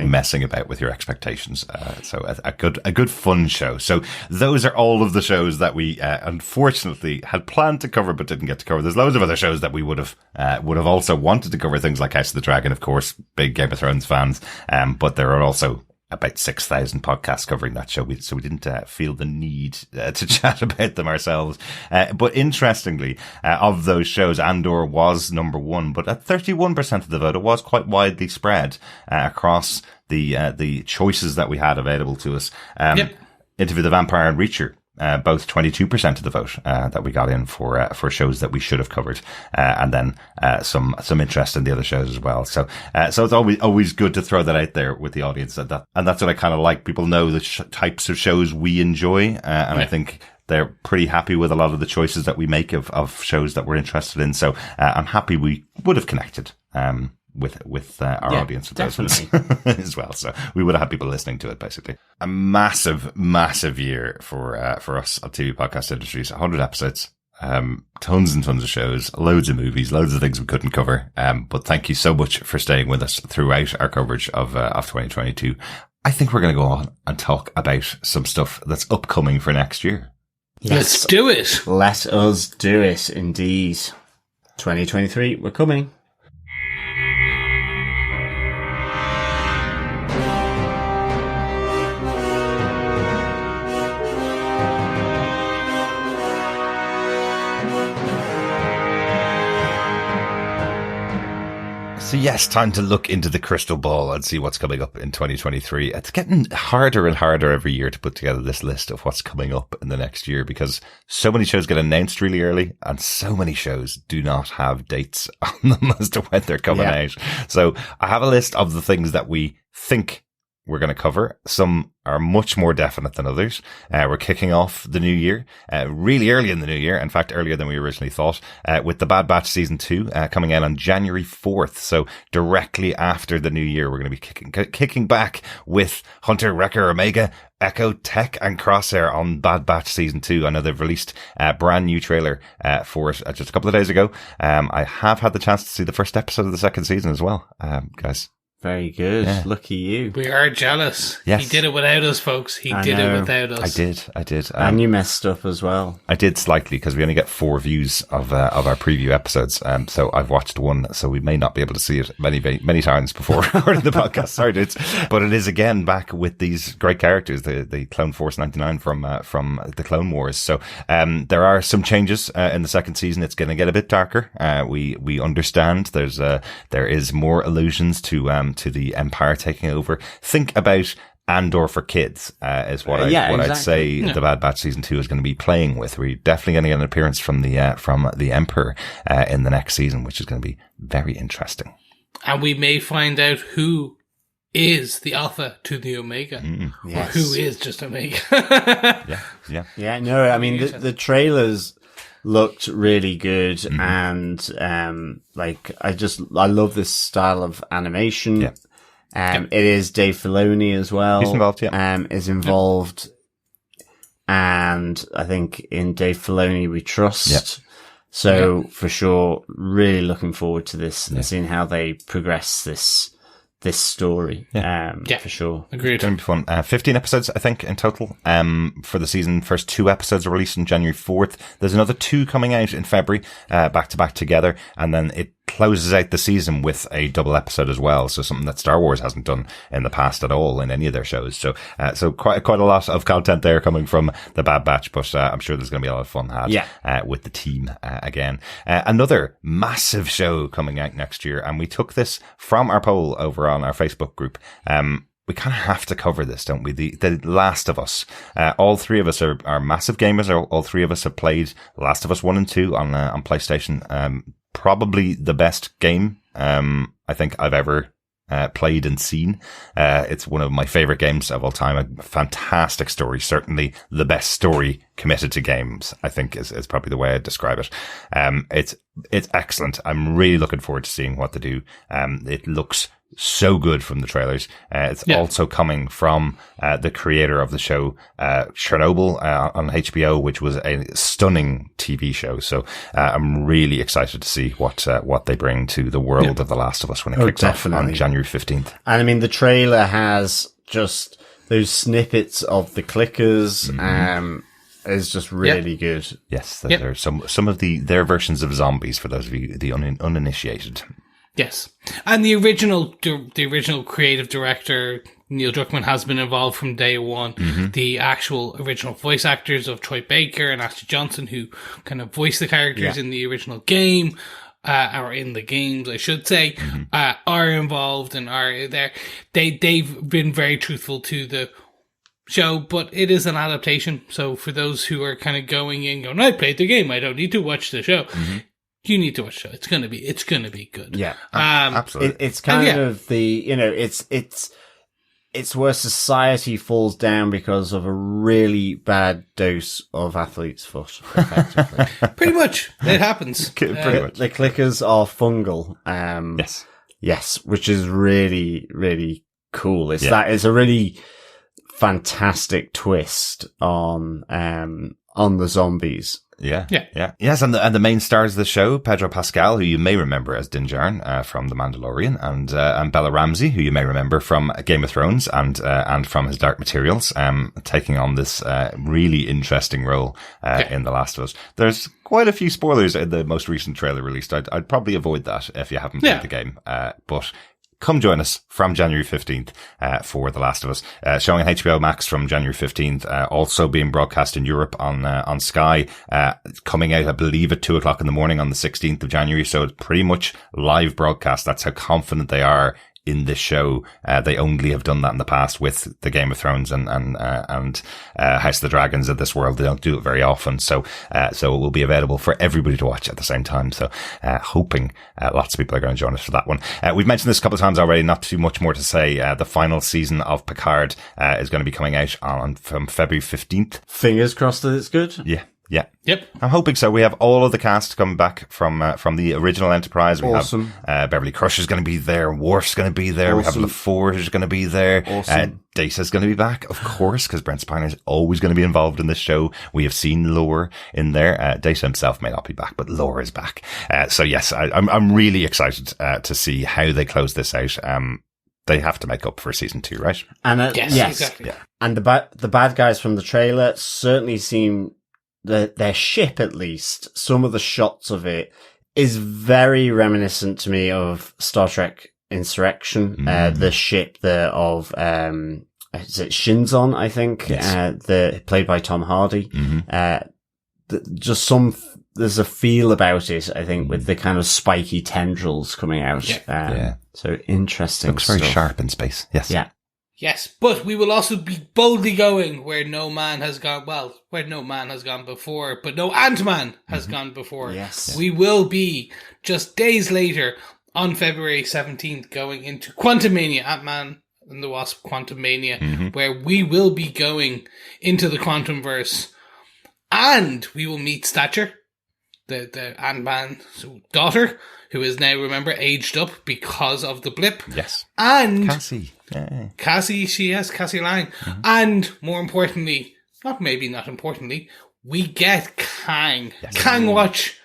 messing about with your expectations. So a good fun show. So those are all of the shows that we unfortunately had planned to cover but didn't get to cover. There's loads of other shows that we would have also wanted to cover. Things like House of the Dragon, of course, big Game of Thrones fans. But there are also about 6,000 podcasts covering that show, so we didn't feel the need to chat about them ourselves. But interestingly, of those shows, Andor was number 1, but at 31% of the vote, it was quite widely spread across the choices that we had available to us. Interview the Vampire and Reacher. Both 22% of the vote that we got in for shows that we should have covered, and then some interest in the other shows as well. So it's always good to throw that out there with the audience, and that's what I kind of like. People know the types of shows we enjoy, and I think they're pretty happy with a lot of the choices that we make of shows that we're interested in. So I'm happy we would have connected with our audience with those ones as well. So we would have had people listening to it, basically. A massive year for us on TV podcast industries. 100 episodes, tons and tons of shows, loads of movies, loads of things we couldn't cover. But thank you so much for staying with us throughout our coverage of 2022. I think we're going to go on and talk about some stuff that's upcoming for next year. Let's do it. Let us do it, indeed. 2023, we're coming. So yes, time to look into the crystal ball and see what's coming up in 2023. It's getting harder and harder every year to put together this list of what's coming up in the next year, because so many shows get announced really early and so many shows do not have dates on them as to when they're coming out. So I have a list of the things that we think we're going to cover. Some are much more definite than others. We're kicking off the new year, really early in the new year. In fact, earlier than we originally thought, with the Bad Batch season 2, coming out on January 4th. So directly after the new year, we're going to be kicking back with Hunter, Wrecker, Omega, Echo, Tech and Crosshair on Bad Batch season 2. I know they've released a brand new trailer, for it just a couple of days ago. I have had the chance to see the first episode of the second season as well, guys. Very good. Yeah. Lucky you. We are jealous. Yes. He did it without us, folks. He did it without us. I did. And you messed up as well. I did slightly, because we only get 4 views of our preview episodes. So I've watched one, so we may not be able to see it many times before recording the podcast. Sorry, dudes. But it is again back with these great characters, the Clone Force 99 from the Clone Wars. So, there are some changes, in the second season. It's going to get a bit darker. We understand there is more allusions to to the Empire taking over. Think about Andor for kids, is what I'd say the Bad Batch season 2 is going to be playing with. We're definitely going to get an appearance from the Emperor, in the next season, which is going to be very interesting. And we may find out who is the Alpha to the Omega, or who is just Omega. Yeah. No, I mean the trailers looked really good, and I love this style of animation. Yeah. It is Dave Filoni as well. He's involved, is involved, and I think in Dave Filoni we trust. Yep. So for sure, really looking forward to this and seeing how they progress this story. For sure. Agreed. It's going to be fun. 15 episodes, I think, in total, for the season. First 2 episodes are released on January 4th. There's another 2 coming out in February, back to back together. And then it closes out the season with a double episode as well. So something that Star Wars hasn't done in the past at all in any of their shows. So quite a lot of content there coming from the Bad Batch, but I'm sure there's going to be a lot of fun had with the team again. Another massive show coming out next year, and we took this from our poll over on our Facebook group. We kind of have to cover this, don't we? The Last of Us. All 3 of us are massive gamers. All 3 of us have played Last of Us 1 and 2 on PlayStation. Probably the best game, I think I've ever played and seen. It's one of my favorite games of all time. A fantastic story. Certainly the best story committed to games, I think is probably the way I'd describe it. It's excellent. I'm really looking forward to seeing what they do. It looks so good from the trailers. It's also coming from the creator of the show Chernobyl on HBO, which was a stunning TV show. So I'm really excited to see what they bring to the world of The Last of Us when it kicks off on January 15th. And I mean, the trailer has just those snippets of the clickers. Is just really good. Yes, there's some of their versions of zombies for those of you the uninitiated. Yes, and the original creative director Neil Druckmann has been involved from day one. The actual original voice actors of Troy Baker and Ashley Johnson, who kind of voiced the characters in the original game, or in the games, I should say, are involved and are there. They've been very truthful to the show, but it is an adaptation. So for those who are kind of going in, going, I played the game, I don't need to watch the show. You need to watch the show. It's gonna be good. Yeah, absolutely. It's kind of it's where society falls down because of a really bad dose of athlete's foot. Effectively, pretty much it happens. Pretty much. The clickers are fungal. Yes, which is really, really cool. It's a really fantastic twist on the zombies. Yeah. Yes, and the main stars of the show, Pedro Pascal, who you may remember as Din Djarin from The Mandalorian, and Bella Ramsey, who you may remember from Game of Thrones and from his Dark Materials, taking on this really interesting role in The Last of Us. There's quite a few spoilers in the most recent trailer released. I'd probably avoid that if you haven't played the game, but come join us from January 15th for The Last of Us, showing on HBO Max from January 15th, also being broadcast in Europe on Sky, coming out, I believe, at 2:00 in the morning on the 16th of January. So it's pretty much live broadcast. That's how confident they are in this show. They only have done that in the past with the Game of Thrones and House of the Dragons of this world. They don't do it very often. So it will be available for everybody to watch at the same time. So, hoping, lots of people are going to join us for that one. We've mentioned this a couple of times already, not too much more to say. The final season of Picard, is going to be coming out from February 15th. Fingers crossed that it's good. Yeah. Yep. I'm hoping so. We have all of the cast coming back from the original Enterprise. We awesome. have Beverly Crusher's going to be there. Worf's going to be there. Awesome. We have LaForge going to be there. Awesome. Data's going to be back, of course, because Brent Spiner is always going to be involved in this show. We have seen Lore in there. Data himself may not be back, but Lore is back. So yes, I'm really excited to see how they close this out. They have to make up for season 2, right? And yes, exactly. Yeah. And the bad guys from the trailer certainly seem. Their ship, at least, some of the shots of it is very reminiscent to me of Star Trek Insurrection. The ship of is it Shinzon, I think, yes. Played by Tom Hardy. there's a feel about it, I think, with the kind of spiky tendrils coming out. So interesting. Looks very sharp in space. Yes. Yeah. Yes, but we will also be boldly going where no man has gone, where no man has gone before, but no Ant-Man has gone before. Yes. We will be, just days later, on February 17th, going into Quantumania, Ant-Man and the Wasp Quantumania, where we will be going into the Quantumverse, and we will meet Stature, the Ant-Man's daughter, who is now, remember, aged up because of the blip. Yes. And Cassie. Yeah. Cassie Lang. And more importantly, not importantly, we get Kang. Yes. Kang Watch.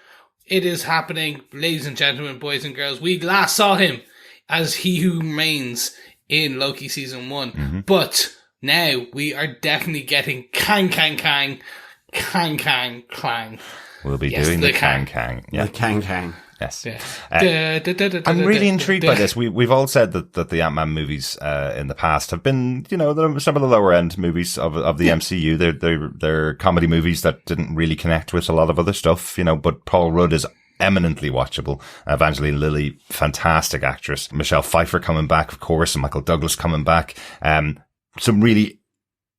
It is happening, ladies and gentlemen, boys and girls. We last saw him as He Who Remains in Loki Season 1. But now we are definitely getting Kang. We'll be doing the Kang. Yeah. The Kang. Yes. Yeah. I'm really intrigued by this. We've all said that the Ant-Man movies in the past have been, some of the lower end movies of the MCU. They're comedy movies that didn't really connect with a lot of other stuff, but Paul Rudd is eminently watchable. Evangeline Lilly, fantastic actress. Michelle Pfeiffer coming back, of course, and Michael Douglas coming back. Some really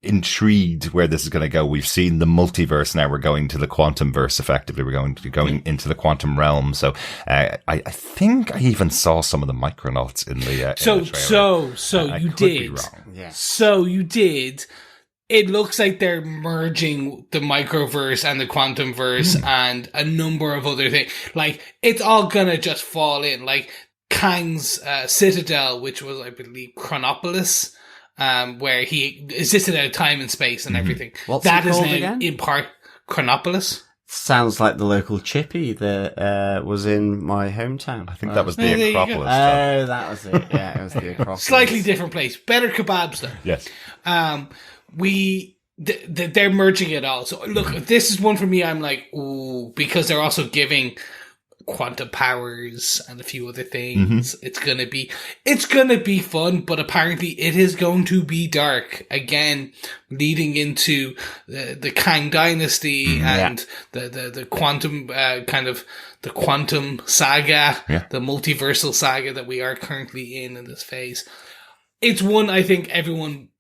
intrigued where this is going to go. We've seen the multiverse. Now we're going to the quantumverse. Effectively, we're going into the quantum realm. So I think I even saw some of the Micronauts in the So you did. Yeah. So you did. It looks like they're merging the microverse and the quantumverse and a number of other things. Like, it's all gonna just fall in. Like Kang's Citadel, which was, I believe, Chronopolis. Where he existed out of time and space and everything. What's that it is called now again? in part Chronopolis. Sounds like the local chippy that was in my hometown. I think that was the there you Acropolis. go. Oh, that was it. Yeah, it was the Acropolis. Slightly different place. Better kebabs though. Yes. They're merging it all. So look, this is one for me. I'm like, ooh, because they're also giving quantum powers and a few other things. It's gonna be fun, but apparently it is going to be dark again, leading into the Kang Dynasty and the quantum the quantum saga, the multiversal saga that we are currently in this phase. It's one I think everyone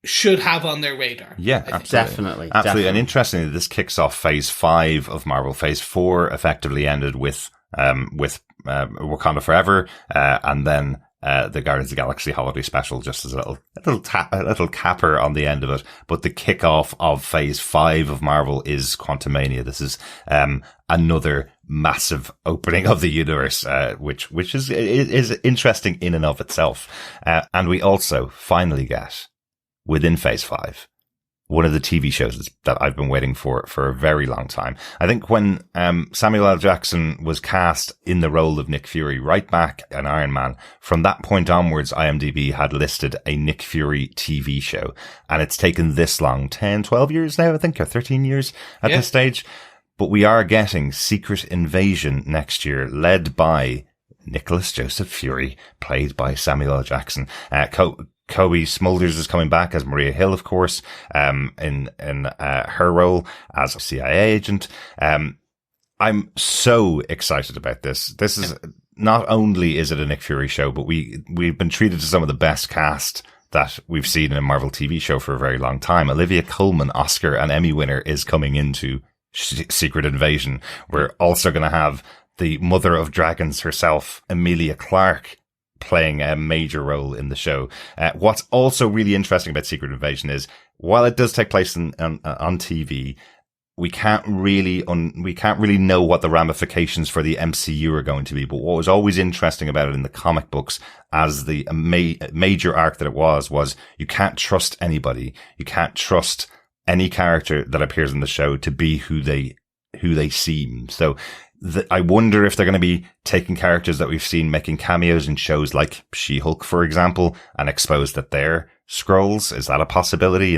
should have on their radar. Yeah, Definitely. And interestingly, this kicks off Phase 5 of Marvel. Phase 4 effectively ended with Wakanda Forever, and then the Guardians of the Galaxy Holiday Special, just as a little capper on the end of it. But the kickoff of Phase 5 of Marvel is Quantumania. This is another massive opening of the universe, which is interesting in and of itself. And we also finally get, within Phase 5, one of the TV shows that I've been waiting for a very long time. I think when Samuel L. Jackson was cast in the role of Nick Fury, right back in Iron Man, from that point onwards, IMDb had listed a Nick Fury TV show. And it's taken this long, 10, 12 years now, I think, or 13 years at this stage. But we are getting Secret Invasion next year, led by Nicholas Joseph Fury, played by Samuel L. Jackson. Kobe Smulders is coming back as Maria Hill, of course, in her role as a CIA agent. I'm so excited about this. This is not only is it a Nick Fury show, but we've been treated to some of the best cast that we've seen in a Marvel TV show for a very long time. Olivia Colman, Oscar and Emmy winner, is coming into Secret Invasion. We're also going to have the mother of dragons herself, Emilia Clarke, playing a major role in the show. What's also really interesting about Secret Invasion is, while it does take place on TV, we can't really know what the ramifications for the MCU are going to be. But what was always interesting about it in the comic books, as the major arc that it was you can't trust anybody. You can't trust any character that appears in the show to be who they seem. So I wonder if they're going to be taking characters that we've seen making cameos in shows like She-Hulk, for example, and expose that they're Skrulls. Is that a possibility?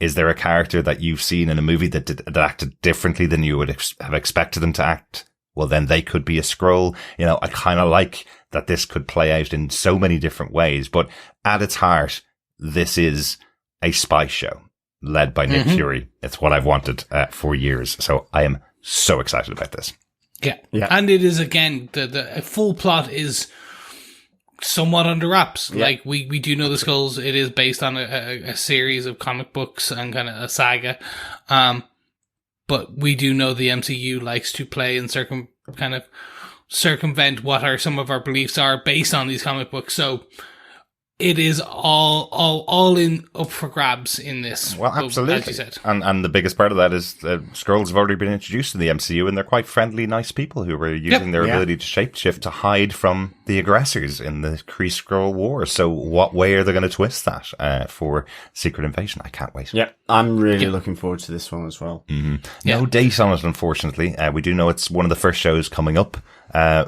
Is there a character that you've seen in a movie that acted differently than you would have expected them to act? Well, then they could be a Skrull. I kind of like that this could play out in so many different ways, but at its heart, this is a spy show. led by Nick Fury. It's what I've wanted for years. So I am so excited about this. Yeah. And it is, again, the full plot is somewhat under wraps. Yeah. Like, we do know the Skrulls. It is based on a series of comic books and kind of a saga. But we do know the MCU likes to play and circumvent what are some of our beliefs are based on these comic books. So it is all in up for grabs in this. Well, absolutely. As you said. And the biggest part of that is Skrulls have already been introduced in the MCU, and they're quite friendly, nice people who are using their ability to shapeshift to hide from the aggressors in the Kree-Skrull War. So what way are they going to twist that for Secret Invasion? I can't wait. Yeah, I'm really looking forward to this one as well. Mm-hmm. No date on it, unfortunately. We do know it's one of the first shows coming up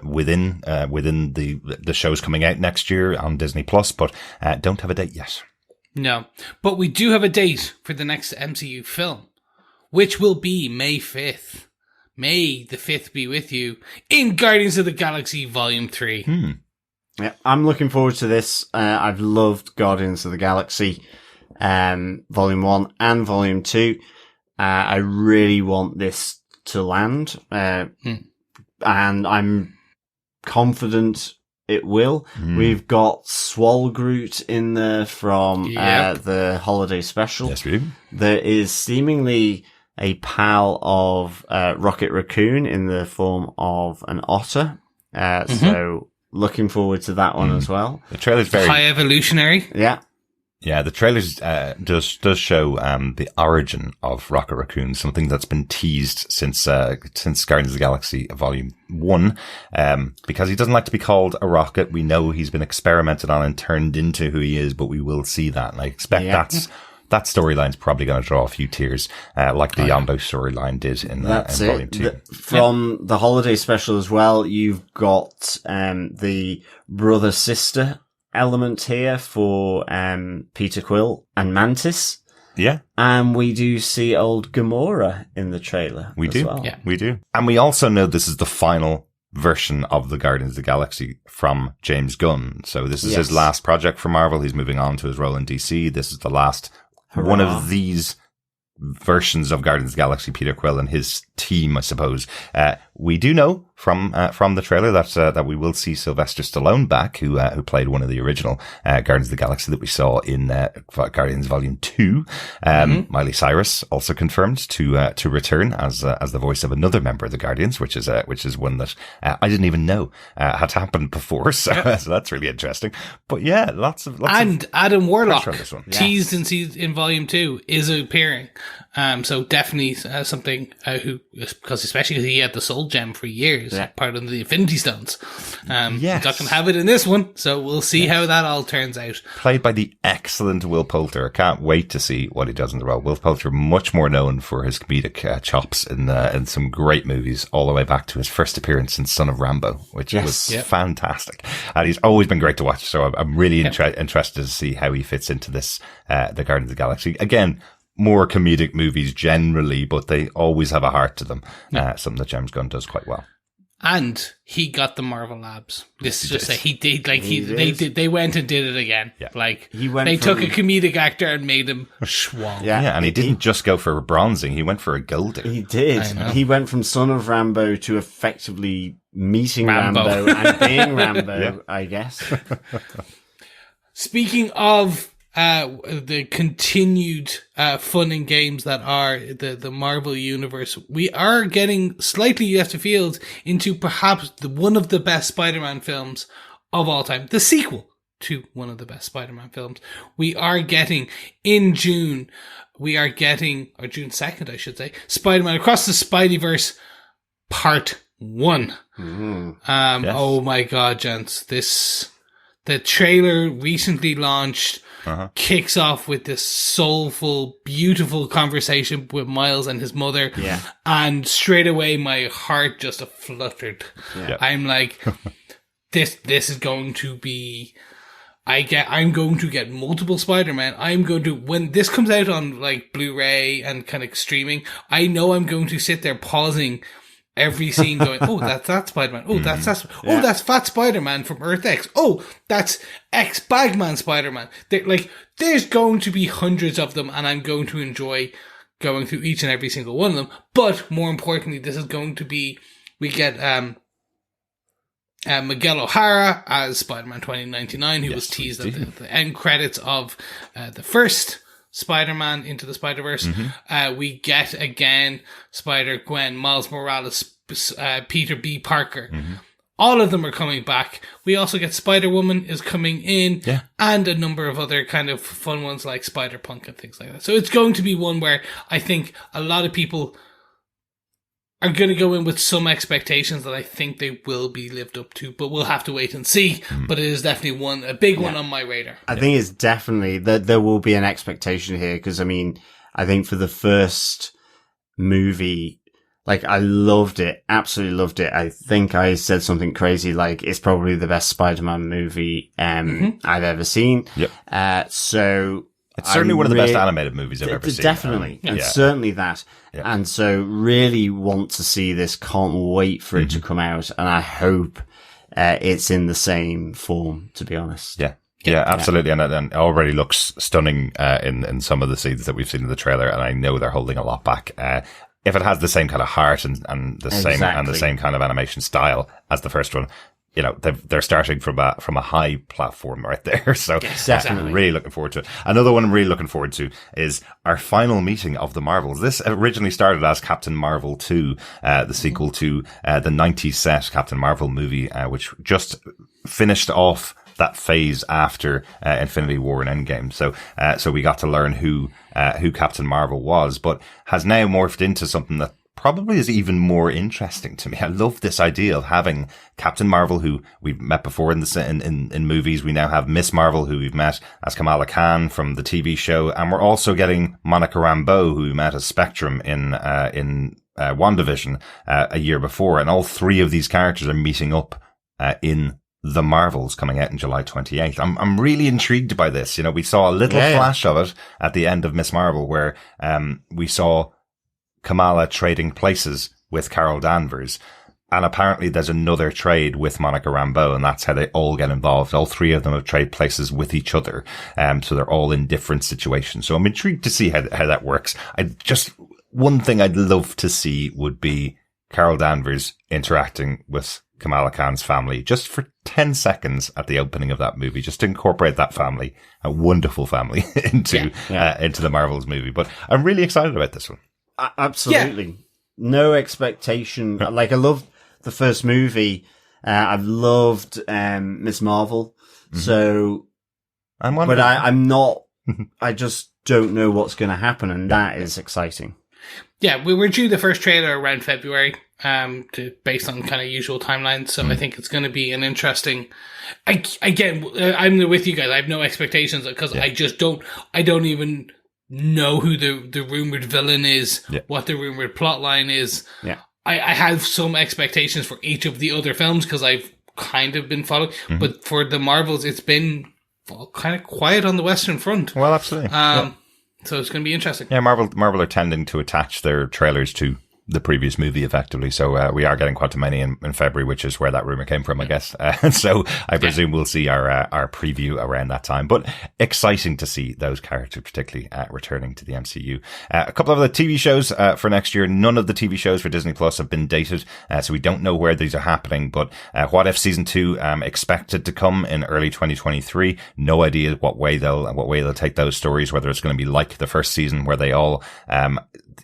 within the shows coming out next year on Disney Plus, but don't have a date yet. No, but we do have a date for the next MCU film, which will be May 5th. May the 5th be with you in Guardians of the Galaxy Volume 3. Yeah, I'm looking forward to this. I've loved Guardians of the Galaxy Volume 1 and Volume 2. I really want this to land. And I'm confident it will. We've got Swalgroot in there from the holiday special. Yes, we do. There is seemingly a pal of Rocket Raccoon in the form of an otter. So looking forward to that one as well. The trailer's very high evolutionary. Yeah. Yeah, the trailers does show the origin of Rocket Raccoon, something that's been teased since Guardians of the Galaxy Volume 1. Because he doesn't like to be called a rocket. We know he's been experimented on and turned into who he is, but we will see that. And I expect that storyline's probably going to draw a few tears, like the Yondu storyline did in Volume 2. From the holiday special as well, you've got the brother-sister element here for Peter Quill and Mantis. Yeah. And we do see old Gamora in the trailer. We do. Well. Yeah, we do. And we also know this is the final version of the Guardians of the Galaxy from James Gunn. So this is his last project for Marvel. He's moving on to his role in DC. This is the last one of these versions of Guardians of the Galaxy, Peter Quill and his team, I suppose. We do know from the trailer that we will see Sylvester Stallone back, who played one of the original Guardians of the Galaxy that we saw in Guardians Volume 2. Miley Cyrus also confirmed to return as the voice of another member of the Guardians, which is one that I didn't even know had happened before. So that's really interesting. But yeah, lots of Adam Warlock on this one. teased in Volume 2 is appearing. So definitely something because especially because he had the Soul Gem for years, part of the Infinity Stones. Not going to have it in this one, so we'll see how that all turns out. Played by the excellent Will Poulter. I can't wait to see what he does in the role. Will Poulter, much more known for his comedic chops in some great movies, all the way back to his first appearance in Son of Rambo, which was fantastic. And he's always been great to watch, so I'm really interested to see how he fits into this, the Guardians of the Galaxy. Again, more comedic movies generally, but they always have a heart to them. Something that James Gunn does quite well. And he got the Marvel Labs. This is just he did. They went and did it again. Yeah. Like they took a comedic actor and made him schwung. Yeah, and he didn't just go for a bronzing; he went for a golding. He did. He went from Son of Rambo to effectively meeting Rambo and being Rambo. I guess. Speaking of the continued fun and games that are the Marvel Universe, we are getting slightly left of field into perhaps one of the best Spider-Man films of all time. The sequel to one of the best Spider-Man films. We are getting, in June, or June 2nd, I should say, Spider-Man Across the Spideyverse Part 1. Oh my god, gents. The trailer recently launched, kicks off with this soulful, beautiful conversation with Miles and his mother. Yeah. And straight away my heart just fluttered. Yeah. I'm like, this is going to be, I'm going to get multiple Spider-Man. When this comes out on like Blu-ray and kind of streaming, I know I'm going to sit there pausing every scene going, oh, that's that Spider-Man. Oh, that's Fat Spider-Man from Earth X. Oh, that's Ex-Bagman Spider-Man. There's going to be hundreds of them, and I'm going to enjoy going through each and every single one of them. But more importantly, this is going to be, we get Miguel O'Hara as Spider-Man 2099, who was teased at the end credits of the first Spider-Man Into the Spider-Verse. We get, again, Spider-Gwen, Miles Morales, Peter B. Parker. All of them are coming back. We also get Spider-Woman is coming in, and a number of other kind of fun ones like Spider-Punk and things like that. So it's going to be one where I think a lot of people are going to go in with some expectations that I think they will be lived up to, but we'll have to wait and see. But it is definitely a big one on my radar. I think it's definitely that there will be an expectation here, because I mean, I think for the first movie, like, I loved it, absolutely loved it. I think I said something crazy like it's probably the best Spider-Man movie I've ever seen. So it's certainly one of the best animated movies I've ever seen. Definitely. And certainly that. And so really want to see this. Can't wait for it to come out. And I hope it's in the same form, to be honest. Yeah, absolutely. And it already looks stunning in some of the scenes that we've seen in the trailer. And I know they're holding a lot back. If it has the same kind of heart and the same kind of animation style as the first one, you know, they're starting from a high platform right there. So I'm really looking forward to it. Another one I'm really looking forward to is our final meeting of the Marvels. This originally started as Captain Marvel 2, the sequel to the 90s set Captain Marvel movie, which just finished off that phase after Infinity War and Endgame. So we got to learn who Captain Marvel was, but has now morphed into something that probably is even more interesting to me. I love this idea of having Captain Marvel, who we've met before in movies. We now have Miss Marvel, who we've met as Kamala Khan from the TV show, and we're also getting Monica Rambeau, who we met as Spectrum in WandaVision a year before, and all three of these characters are meeting up in The Marvels, coming out in July 28th. I'm really intrigued by this. You know, we saw a little flash of it at the end of Miss Marvel, where we saw Kamala trading places with Carol Danvers. And apparently there's another trade with Monica Rambeau, and that's how they all get involved. All three of them have traded places with each other. So they're all in different situations. So I'm intrigued to see how that works. One thing I'd love to see would be Carol Danvers interacting with Kamala Khan's family just for 10 seconds at the opening of that movie, just to incorporate that family, a wonderful family, into the Marvels movie. But I'm really excited about this one. Absolutely. No expectation. Like, I loved the first movie. I've loved Miss Marvel. So, but I'm not, I just don't know what's going to happen, and that is exciting. Yeah, we were due the first trailer around February, based on kind of usual timelines. So I think it's going to be an interesting. I'm with you guys. I have no expectations because I don't even know who the rumored villain is, what the rumored plotline is. Yeah, I have some expectations for each of the other films because I've kind of been following, but for the Marvels, it's been kind of quiet on the Western Front. Well, absolutely. So it's going to be interesting. Yeah, Marvel are tending to attach their trailers to the previous movie effectively. So we are getting Quantumania in February, which is where that rumor came from, I guess. So I presume we'll see our preview around that time. But exciting to see those characters, particularly returning to the MCU. A couple of the TV shows for next year. None of the TV shows for Disney Plus have been dated, so we don't know where these are happening. But What If Season 2 expected to come in early 2023. No idea what way they'll take those stories, whether it's going to be like the first season where they all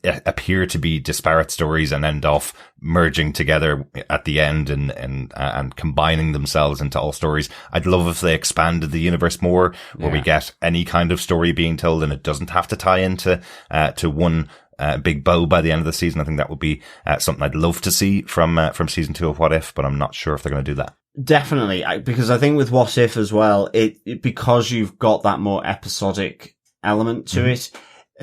appear to be disparate stories and end off merging together at the end and combining themselves into all stories. I'd love if they expanded the universe more, where we get any kind of story being told and it doesn't have to tie into to one big bow by the end of the season. I think that would be something I'd love to see from season 2 of What If, but I'm not sure if they're going to do that. Definitely, because I think with What If as well, it because you've got that more episodic element to it.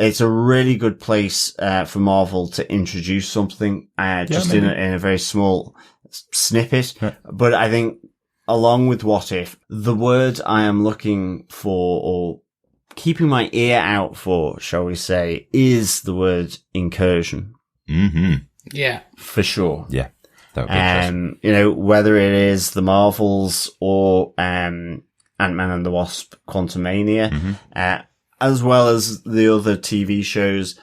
It's a really good place for Marvel to introduce something just in a very small snippet. Yeah. But I think along with What If, the word I am looking for, or keeping my ear out for, shall we say, is the word incursion. Mm-hmm. Yeah. For sure. Yeah. That would be interesting. You know, whether it is the Marvels or Ant-Man and the Wasp: Quantumania, as well as the other TV shows,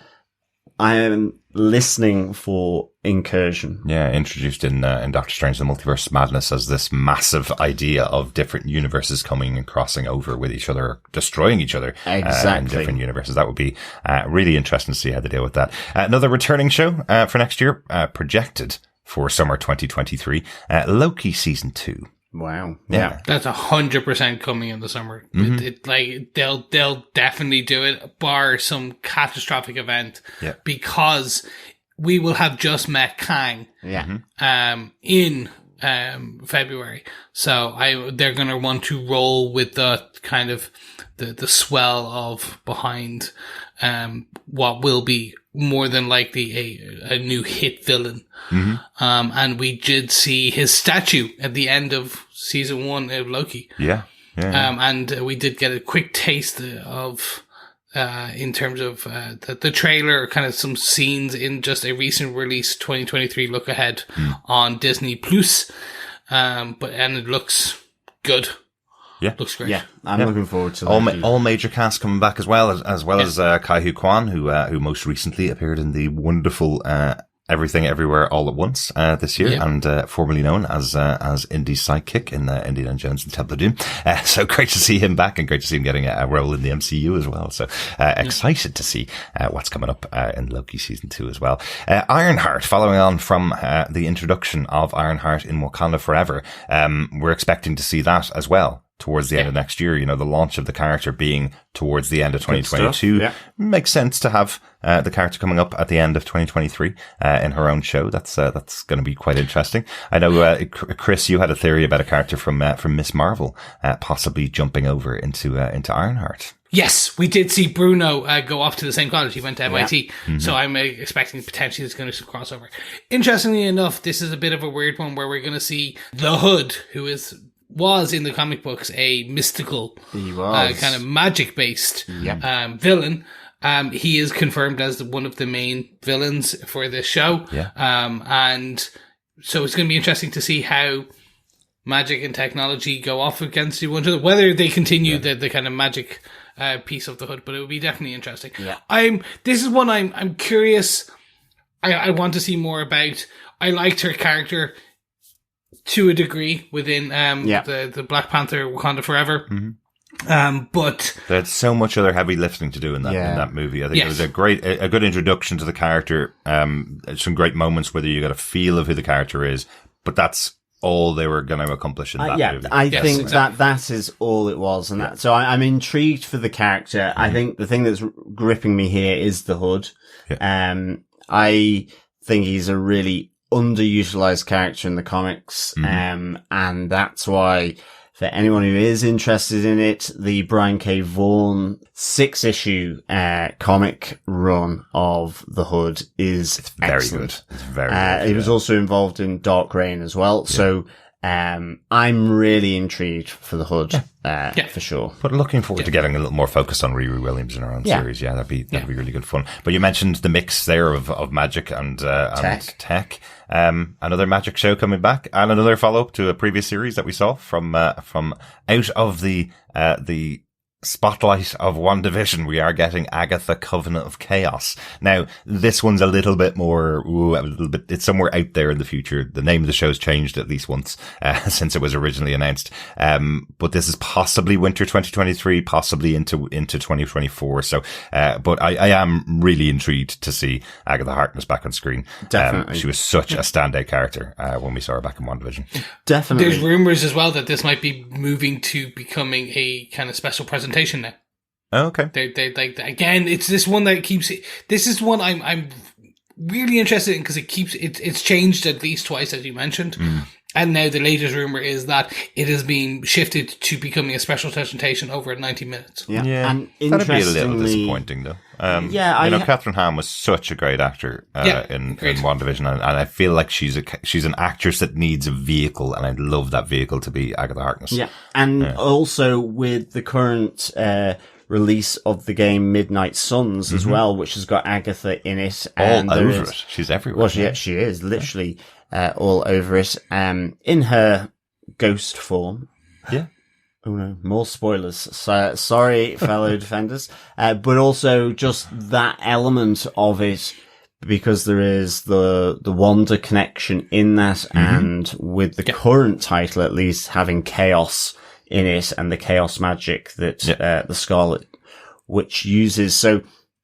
I am listening for incursion. Yeah, introduced in Doctor Strange: The Multiverse Madness as this massive idea of different universes coming and crossing over with each other, destroying each other in different universes. That would be really interesting to see how they deal with that. Another returning show for next year, projected for summer 2023, Loki season 2. Wow. Yeah. That's 100% coming in the summer. They'll definitely do it, bar some catastrophic event. Yeah. Because we will have just met Kang. Yeah. In February. So they're gonna want to roll with the kind of the swell of behind what will be more than likely a new hit villain. And we did see his statue at the end of season 1 of Loki. Yeah. And we did get a quick taste of, in terms of, the trailer, kind of some scenes in just a recent release 2023 look ahead on Disney Plus. And it looks good. Yeah. Looks great. Yeah. I'm looking forward to that. All major cast coming back as well as Kai-Hu Kwan, who most recently appeared in the wonderful, Everything Everywhere All at Once, this year, and, formerly known as Indy's sidekick in, Indiana Jones and Temple of Doom. So great to see him back and great to see him getting a role in the MCU as well. So, excited to see, what's coming up, in Loki season 2 as well. Ironheart, following on from, the introduction of Ironheart in Wakanda Forever, we're expecting to see that as well towards the end of next year. You know, the launch of the character being towards the end of 2022 makes sense to have the character coming up at the end of 2023 in her own show. That's going to be quite interesting. I know, Chris, you had a theory about a character from Miss Marvel possibly jumping over into Ironheart. Yes, we did see Bruno go off to the same college. He went to MIT. So I'm expecting potentially there's going to be some crossover. Interestingly enough, this is a bit of a weird one where we're going to see the Hood, who was in the comic books a mystical, kind of magic based villain. He is confirmed as one of the main villains for this show. And so it's going to be interesting to see how magic and technology go off against each other, whether they continue the kind of magic piece of the Hood, but it would be definitely interesting. This is one I'm curious. I want to see more about. I liked her character to a degree within the Black Panther Wakanda Forever. But there's so much other heavy lifting to do in that movie. I think it was a good introduction to the character. Some great moments where you got a feel of who the character is, but that's all they were going to accomplish in that movie. I think that is all it was, and so I'm intrigued for the character. I think the thing that's gripping me here is the Hood. I think he's a really underutilized character in the comics, and that's why, for anyone who is interested in it, the Brian K. Vaughan 6-issue comic run of the Hood is very excellent. Good. It's very good. He was also involved in Dark Reign as well, so I'm really intrigued for the Hood, for sure. But looking forward to getting a little more focus on Riri Williams in her own series. Yeah, that'd be really good fun. But you mentioned the mix there of magic and tech. Another magic show coming back, and another follow-up to a previous series that we saw from out of the spotlight of WandaVision. We are getting Agatha Covenant of Chaos. Now, this one's a little bit more, it's somewhere out there in the future. The name of the show's changed at least once, since it was originally announced. But this is possibly winter 2023, possibly into 2024. So, but I am really intrigued to see Agatha Harkness back on screen. Definitely. She was such a standout character, when we saw her back in WandaVision. Definitely. There's rumors as well that this might be moving to becoming a kind of special presentation now. Oh, okay. They again, it's this one that keeps. This is one I'm really interested in because it's changed at least twice, as you mentioned, and now the latest rumor is that it is being shifted to becoming a special presentation over at 90 minutes. Yeah, that'd and be a little interestingly, disappointing though. Catherine Hahn was such a great actor in WandaVision, and I feel like she's an actress that needs a vehicle, and I'd love that vehicle to be Agatha Harkness. Yeah, and also with the current release of the game Midnight Suns as well, which has got Agatha in it. All over it. She's everywhere. Well, she is literally all over it. In her ghost form. Yeah. Oh no, more spoilers. So, sorry, fellow defenders. But also just that element of it, because there is the Wanda connection in that, and with the current title at least having chaos in it and the chaos magic that the Scarlet Witch uses. So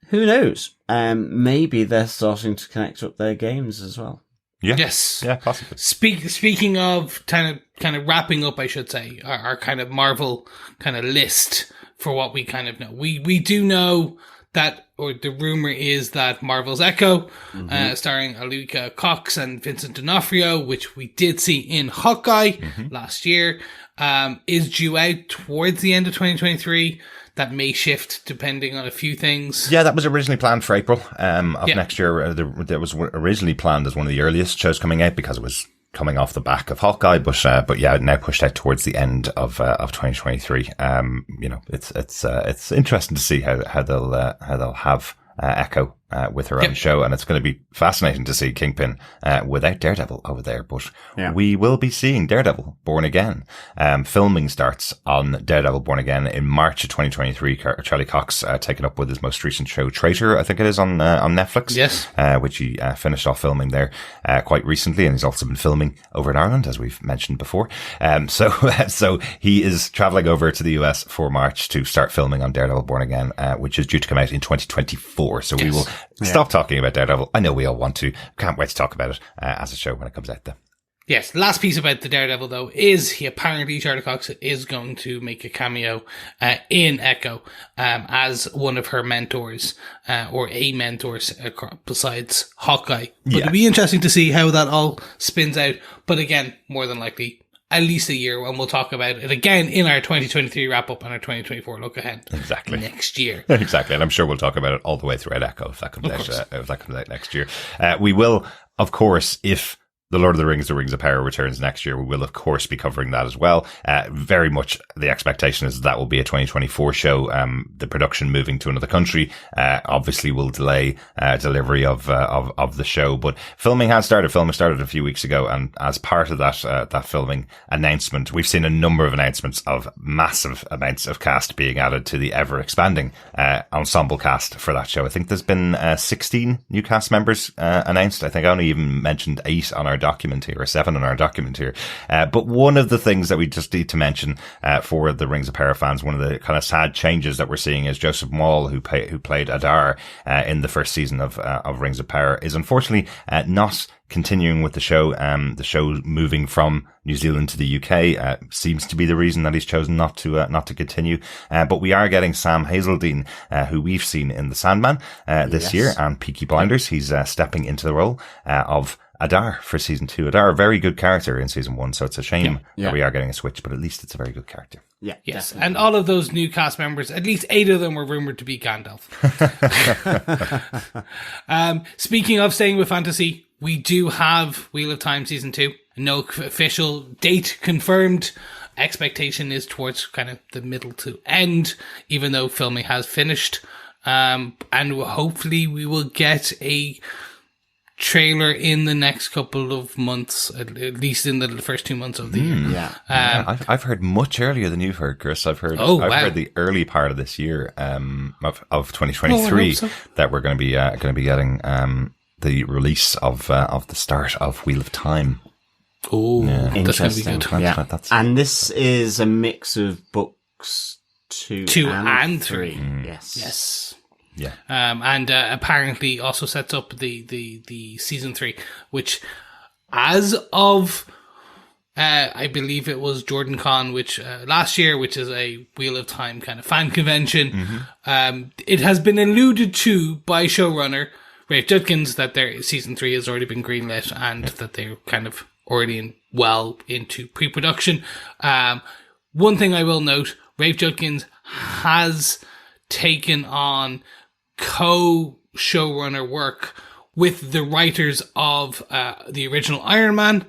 who knows? Maybe they're starting to connect up their games as well. Yeah. Yes. Yeah, possibly. Speaking of kind of wrapping up, I should say, our kind of Marvel kind of list for what we kind of know. We do know that, or the rumor is that Marvel's Echo, starring Aluka Cox and Vincent D'Onofrio, which we did see in Hawkeye last year, is due out towards the end of 2023. That may shift depending on a few things. Yeah, that was originally planned for April of next year. That was originally planned as one of the earliest shows coming out because it was coming off the back of Hawkeye, but yeah, now pushed out towards the end of 2023. You know, it's interesting to see how they'll have Echo with her own show, and it's going to be fascinating to see Kingpin without Daredevil over there. But we will be seeing Daredevil Born Again. Filming starts on Daredevil Born Again in March of 2023. Charlie Cox taken up with his most recent show, Traitor, I think it is, on Netflix. Yes, which he finished off filming there quite recently, and he's also been filming over in Ireland, as we've mentioned before. So he is traveling over to the US for March to start filming on Daredevil Born Again, which is due to come out in 2024. So we will stop talking about Daredevil. I know we all want to. Can't wait to talk about it as a show when it comes out, though. Yes, last piece about the Daredevil, though, is he apparently, Charlie Cox, is going to make a cameo in Echo as one of her mentors, or a mentor besides Hawkeye. But it'll be interesting to see how that all spins out. But again, more than likely, at least a year, and we'll talk about it again in our 2023 wrap-up and our 2024 look ahead. Exactly. Next year. Exactly, and I'm sure we'll talk about it all the way throughout Echo if that comes out next year. We will, of course, if The Lord of the Rings of Power returns next year, we will, of course, be covering that as well. Very much the expectation is that will be a 2024 show. The production moving to another country, obviously will delay, delivery of the show, but filming has started. Filming started a few weeks ago, and as part of that filming announcement, we've seen a number of announcements of massive amounts of cast being added to the ever expanding, ensemble cast for that show. I think there's been, 16 new cast members, announced. I think I only even mentioned 8 on our document here, or 7 on our document here. But one of the things that we just need to mention for the Rings of Power fans, one of the kind of sad changes that we're seeing is Joseph Maul, who played Adar in the first season of Rings of Power, is unfortunately not continuing with the show. The show moving from New Zealand to the UK seems to be the reason that he's chosen not to continue. But we are getting Sam Hazeldine, who we've seen in The Sandman this year, and Peaky Blinders. He's stepping into the role of Adar for season 2. Adar, a very good character in season 1, so it's a shame that we are getting a switch, but at least it's a very good character. Yeah, yes, definitely. and all of those new cast members, at least 8 of them were rumored to be Gandalf. Speaking of staying with fantasy, we do have Wheel of Time season 2. No official date confirmed. Expectation is towards kind of the middle to end, even though filming has finished. And hopefully we will get a trailer in the next couple of months, at least in the first 2 months of the year. I've heard much earlier than you've heard, Chris. I've heard heard the early part of this year of 2023 that we're going to be getting the release of the start of Wheel of Time. Oh, that's going to be good. And this is a mix of books 2 and 3. Yes. Yeah. And apparently also sets up the season 3, which as of I believe it was Jordan Con, which last year, which is a Wheel of Time kind of fan convention. It has been alluded to by showrunner Rafe Judkins that their season 3 has already been greenlit and that they're kind of already well into pre-production. One thing I will note, Rafe Judkins has taken on co-showrunner work with the writers of the original Iron Man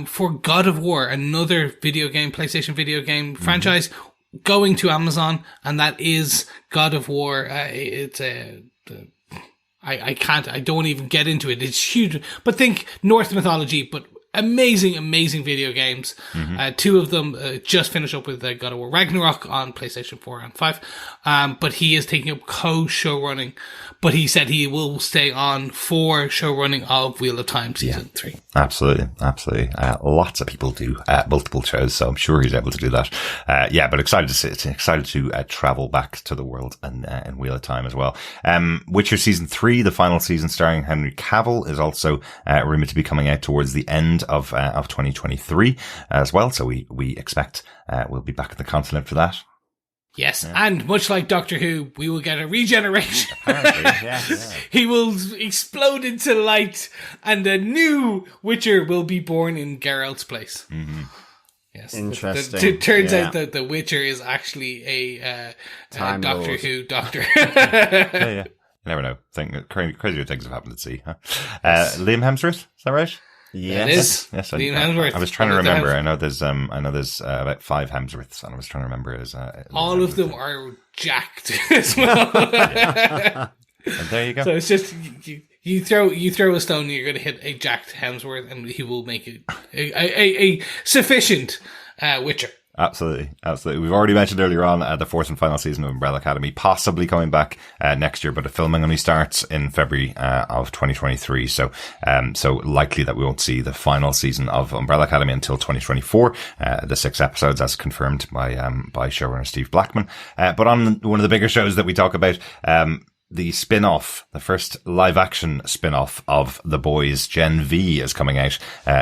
for God of War, another PlayStation video game franchise. going to Amazon, and that is God of War. I don't even get into it. It's huge, but think Norse mythology, but amazing video games. Two of them just finished up with God of War Ragnarok on PlayStation 4 and 5. But he is taking up co-show running, but he said he will stay on for show running of Wheel of Time season 3. Absolutely. Lots of people do multiple shows, so I'm sure he's able to do that. But excited to travel back to the world and Wheel of Time as well. Witcher season 3, the final season starring Henry Cavill, is also rumored to be coming out towards the end of 2023 as well. So we expect we'll be back at the continent for that. Yes, and much like Doctor Who, we will get a regeneration. Apparently, He will explode into light, and a new Witcher will be born in Geralt's place. Yes, interesting. It turns out that the Witcher is actually a Doctor Lord. Who doctor. You never know. Crazier things have happened at sea. Huh? Liam Hemsworth, is that right? It is. Yes, Liam Hemsworth. I was trying to remember. I know there's about 5 Hemsworths, and I was trying to remember it. All of them are jacked as well. And there you go. So it's just you throw a stone, you're going to hit a jacked Hemsworth, and he will make it a sufficient Witcher. Absolutely. We've already mentioned earlier on the 4th and final season of Umbrella Academy possibly coming back next year, but the filming only starts in February of 2023. So likely that we won't see the final season of Umbrella Academy until 2024. The 6 episodes as confirmed by showrunner Steve Blackman. But on one of the bigger shows that we talk about, the spin-off, the first live-action spin-off of The Boys, Gen V, is coming out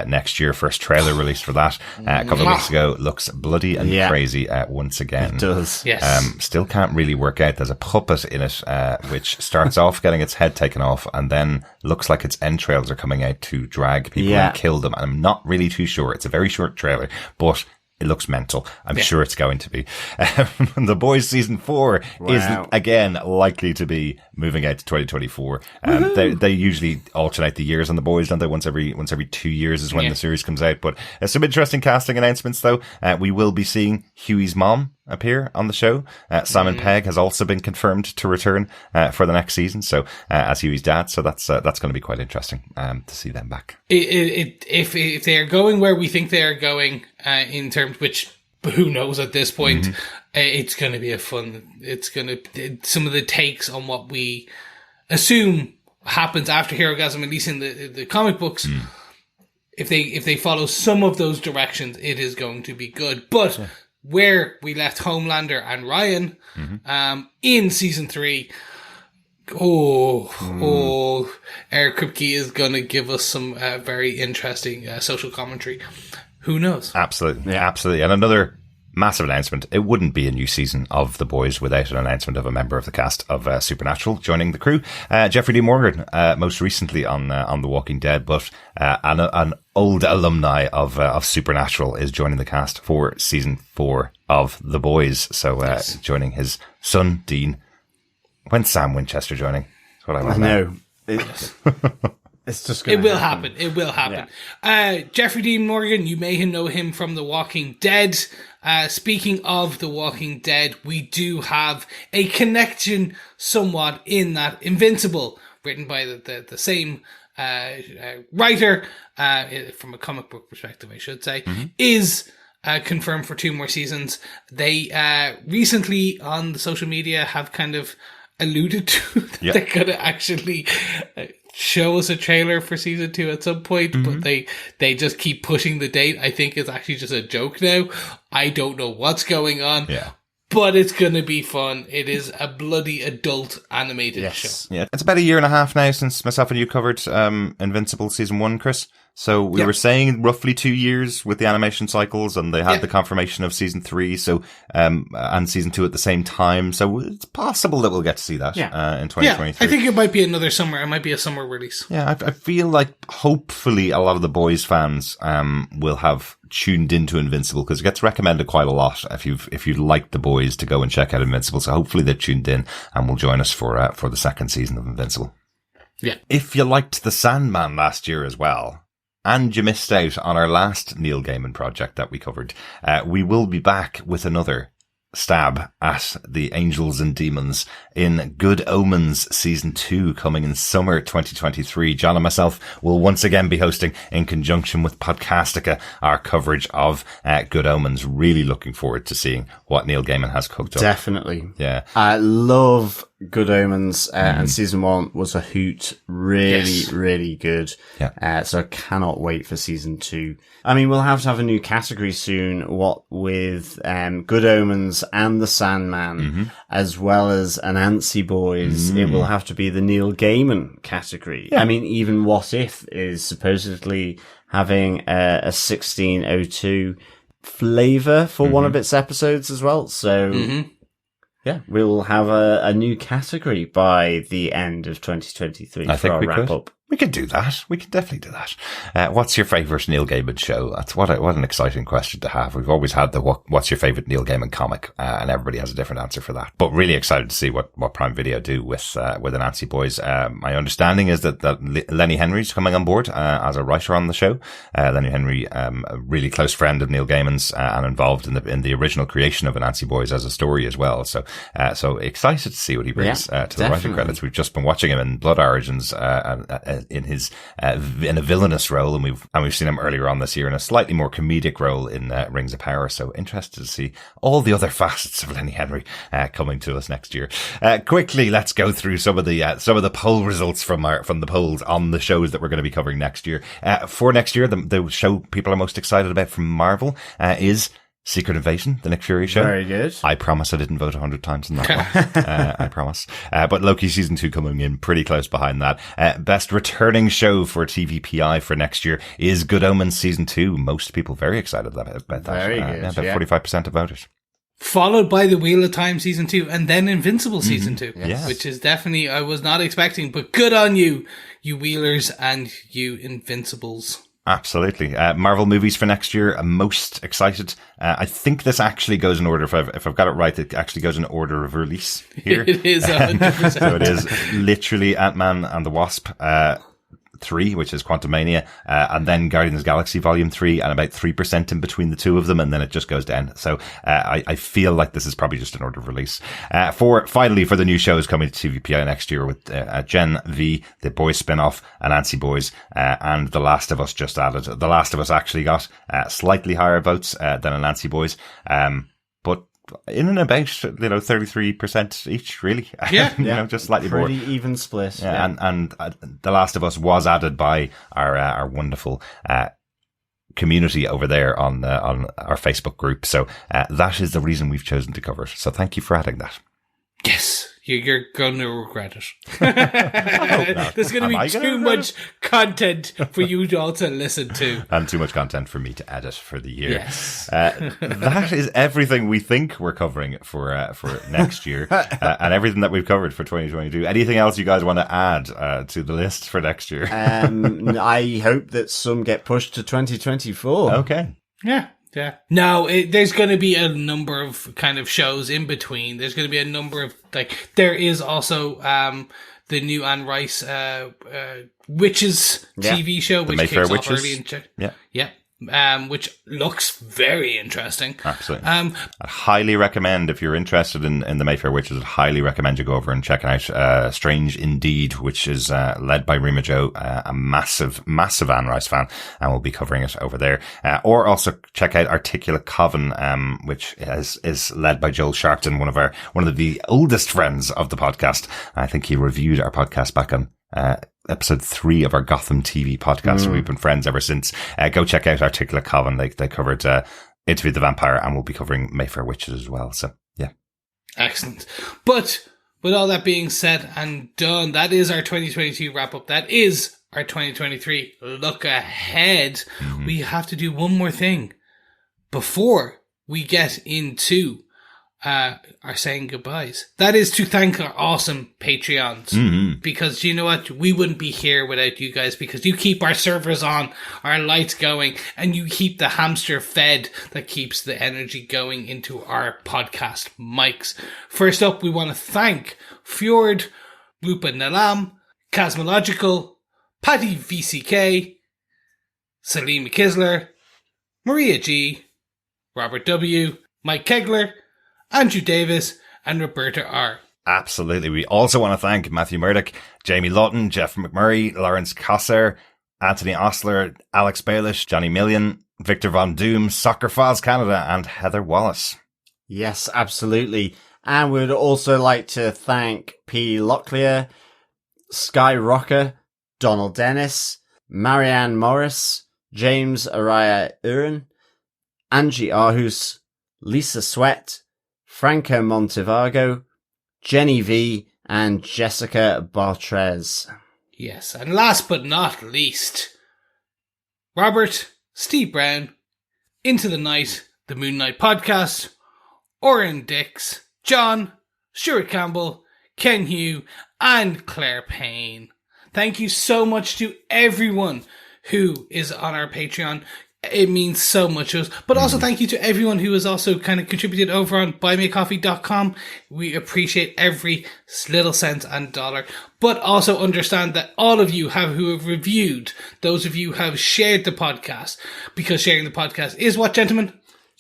next year. First trailer released for that a couple of weeks ago. Looks bloody and crazy once again. It does. Yes. Still can't really work out. There's a puppet in it which starts off getting its head taken off, and then looks like its entrails are coming out to drag people and kill them. And I'm not really too sure. It's a very short trailer, but it looks mental. I'm sure it's going to be. The Boys season 4 is again likely to be moving out to 2024. They usually alternate the years on The Boys, don't they? Once every 2 years is when the series comes out. But some interesting casting announcements though. We will be seeing Huey's mom appear on the show. Simon Pegg has also been confirmed to return for the next season. So as Huey's dad, so that's going to be quite interesting to see them back. If they are going where we think they are going in terms, which who knows at this point, it's going to be some of the takes on what we assume happens after Herogasm, at least in the comic books. If they follow some of those directions, it is going to be good. But where we left Homelander and Ryan in season 3, Eric Kripke is going to give us some very interesting social commentary. Who knows? Absolutely. And another massive announcement. It wouldn't be a new season of The Boys without an announcement of a member of the cast of Supernatural joining the crew. Jeffrey D. Morgan, most recently on The Walking Dead, but an old alumni of Supernatural is joining the cast for season 4 of The Boys. So joining his son, Dean. When's Sam Winchester joining? That's what I want to know. It's just It will happen. Jeffrey Dean Morgan, you may know him from The Walking Dead. Speaking of The Walking Dead, we do have a connection somewhat in that Invincible, written by the same writer, from a comic book perspective, I should say, is confirmed for 2 more seasons. They recently on the social media have kind of alluded to that they're going to actually show us a trailer for season 2 at some point, but they just keep pushing the date. I think it's actually just a joke now. I don't know what's going on. But it's going to be fun. It is a bloody adult animated show. Yeah, it's about a year and a half now since myself and you covered Invincible season 1, Chris. So we were saying roughly 2 years with the animation cycles, and they had the confirmation of season 3, so and season 2 at the same time. So it's possible that we'll get to see that in 2023. Yeah, I think it might be another summer. It might be a summer release. Yeah, I feel like hopefully a lot of the Boys fans will have tuned into Invincible, because it gets recommended quite a lot if you like the Boys to go and check out Invincible. So hopefully they're tuned in and will join us for the second season of Invincible. Yeah. If you liked The Sandman last year as well, and you missed out on our last Neil Gaiman project that we covered, we will be back with another stab at the angels and demons in Good Omens Season 2 coming in summer 2023. John and myself will once again be hosting, in conjunction with Podcastica, our coverage of Good Omens. Really looking forward to seeing what Neil Gaiman has cooked up. Definitely. Yeah. I love Good Omens, and Season 1 was a hoot. Really, really good. Yeah. So I cannot wait for Season 2. I mean, we'll have to have a new category soon, what with Good Omens and The Sandman, as well as Anansi Boys. It will have to be the Neil Gaiman category. Yeah. I mean, even What If is supposedly having a 1602 flavour for one of its episodes as well. So, yeah, we'll have a new category by the end of 2023 for our wrap-up. We could do that. We could definitely do that. What's your favourite Neil Gaiman show? That's what an exciting question to have. We've always had the what's your favourite Neil Gaiman comic, and everybody has a different answer for that. But really excited to see what Prime Video do with Anansi Boys. My understanding is that Lenny Henry's coming on board as a writer on the show. Lenny Henry, a really close friend of Neil Gaiman's, and involved in the original creation of Anansi Boys as a story as well. So excited to see what he brings to the writing credits. We've just been watching him in Blood Origins, in a villainous role, and we've seen him earlier on this year in a slightly more comedic role in Rings of Power. So interested to see all the other facets of Lenny Henry coming to us next year. Quickly, let's go through some of the poll results from the polls on the shows that we're going to be covering next year. For next year, the show people are most excited about from Marvel is Secret Invasion, the Nick Fury show. Very good. I promise I didn't vote 100 times in that one. I promise. But Loki Season 2 coming in pretty close behind that. Best returning show for TVPI for next year is Good Omens Season 2. Most people very excited about that. Very good. About 45% of voters. Followed by The Wheel of Time Season 2 and then Invincible Season 2. Yes. Which is definitely, I was not expecting, but good on you, you Wheelers and you Invincibles. Absolutely. Marvel movies for next year. I'm most excited. I think this actually goes in order. If I've got it right, it actually goes in order of release here. It is 100%. So it is literally Ant-Man and the Wasp 3, which is Quantumania, and then Guardians of the Galaxy Volume 3, and about 3% in between the two of them, and then it just goes down. So I feel like this is probably just an order of release. Finally, for the new shows coming to TVPI next year with Gen V, the Boys spin-off, Anansi Boys, and The Last of Us just added. The Last of Us actually got slightly higher votes than Anansi Boys, but in and about 33% each, really. Yeah, just slightly more. Pretty even split. Yeah. And The Last of Us was added by our wonderful community over there on our Facebook group. So that is the reason we've chosen to cover it. So thank you for adding that. Yes. You're going to regret it. There's going to be too much content for you to also listen to. And too much content for me to edit for the year. Yes. That is everything we think we're covering for next year, and everything that we've covered for 2022. Anything else you guys want to add to the list for next year? I hope that some get pushed to 2024. Okay. Yeah. Yeah. No, there's going to be a number of kind of shows in between. There's going to be a number of, there is also the new Anne Rice Witches TV show, which kicks off early in which looks very interesting. Absolutely. I highly recommend, if you're interested in the Mayfair Witches, I'd highly recommend you go over and check out Strange Indeed, which is led by Rima Jo, a massive Anne Rice fan, and we'll be covering it over there. Or also check out Articulate Coven, which is led by Joel Sharpton, one of the oldest friends of the podcast. I think he reviewed our podcast back on episode 3 of our Gotham TV podcast. So we've been friends ever since. Go check out Articulate Coven. They covered Interview the Vampire, and we'll be covering Mayfair Witches as well. So yeah. Excellent. But with all that being said and done, that is our 2022 wrap up. That is our 2023 look ahead. We have to do one more thing before we get into are saying goodbyes. That is to thank our awesome Patreons. Because you know what? We wouldn't be here without you guys, because you keep our servers on, our lights going, and you keep the hamster fed that keeps the energy going into our podcast mics. First up, we want to thank Fjord, Rupa Nalam, Cosmological, Patty VCK, Salim Kisler, Maria G, Robert W, Mike Kegler, Andrew Davis, and Roberta R. Absolutely. We also want to thank Matthew Murdoch, Jamie Lawton, Jeff McMurray, Lawrence Kosser, Anthony Osler, Alex Baelish, Johnny Million, Victor Von Doom, Soccer Files Canada, and Heather Wallace. Yes, absolutely. And we would also like to thank P. Locklear, Sky Rocker, Donald Dennis, Marianne Morris, James Araya Uren, Angie Arhus, Lisa Sweat, Franco Montevago, Jenny V, and Jessica Bartrez. Yes, and last but not least, Robert, Steve Brown, Into the Night, the Moon Knight Podcast, Oren Dix, John, Stuart Campbell, Ken Hugh, and Claire Payne. Thank you so much to everyone who is on our Patreon. It means so much to us. But also thank you to everyone who has also kind of contributed over on buymeacoffee.com. We appreciate every little cent and dollar. But also understand that all of you who have reviewed, those of you who have shared the podcast, because sharing the podcast is what, gentlemen?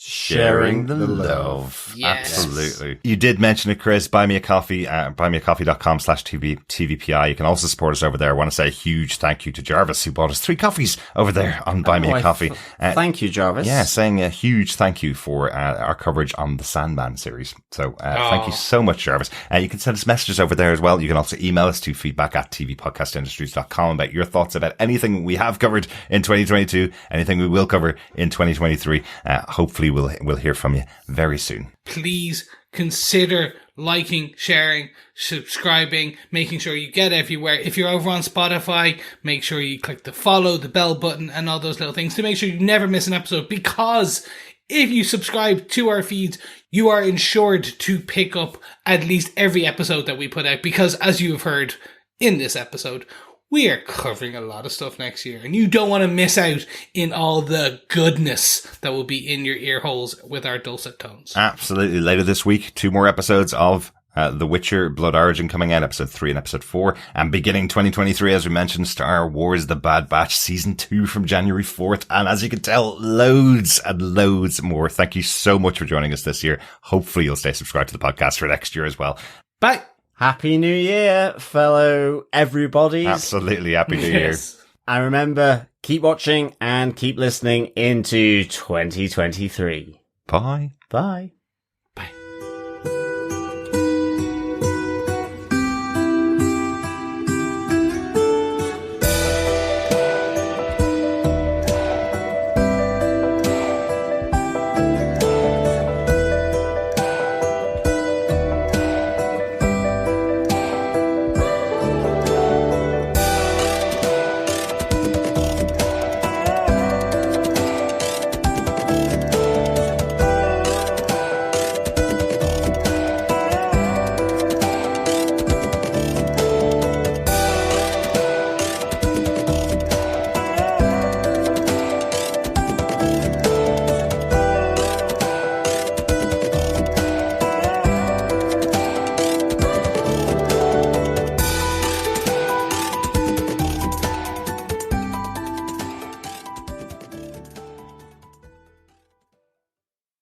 Sharing the love. Yes. Absolutely. You did mention it, Chris. Buy me a coffee at buymeacoffee.com/TVPI. You can also support us over there. I want to say a huge thank you to Jarvis, who bought us 3 coffees over there on Buy Me a Coffee. Thank you, Jarvis. Yeah, saying a huge thank you for our coverage on the Sandman series. So thank you so much, Jarvis. You can send us messages over there as well. You can also email us to feedback@tvpodcastindustries.com about your thoughts about anything we have covered in 2022, anything we will cover in 2023. Hopefully we'll hear from you very soon. Please consider liking, sharing, subscribing, making sure you get everywhere. If you're over on Spotify, make sure you click the follow, the bell button, and all those little things to make sure you never miss an episode, because if you subscribe to our feeds, you are ensured to pick up at least every episode that we put out, because as you have heard in this episode, we are covering a lot of stuff next year, and you don't want to miss out in all the goodness that will be in your ear holes with our dulcet tones. Absolutely. Later this week, 2 more episodes of The Witcher Blood Origin coming out, episode 3 and episode 4. And beginning 2023, as we mentioned, Star Wars The Bad Batch season 2 from January 4th. And as you can tell, loads and loads more. Thank you so much for joining us this year. Hopefully you'll stay subscribed to the podcast for next year as well. Bye. Happy New Year, fellow everybodies. Absolutely. Happy New Year. And remember, keep watching and keep listening into 2023. Bye. Bye.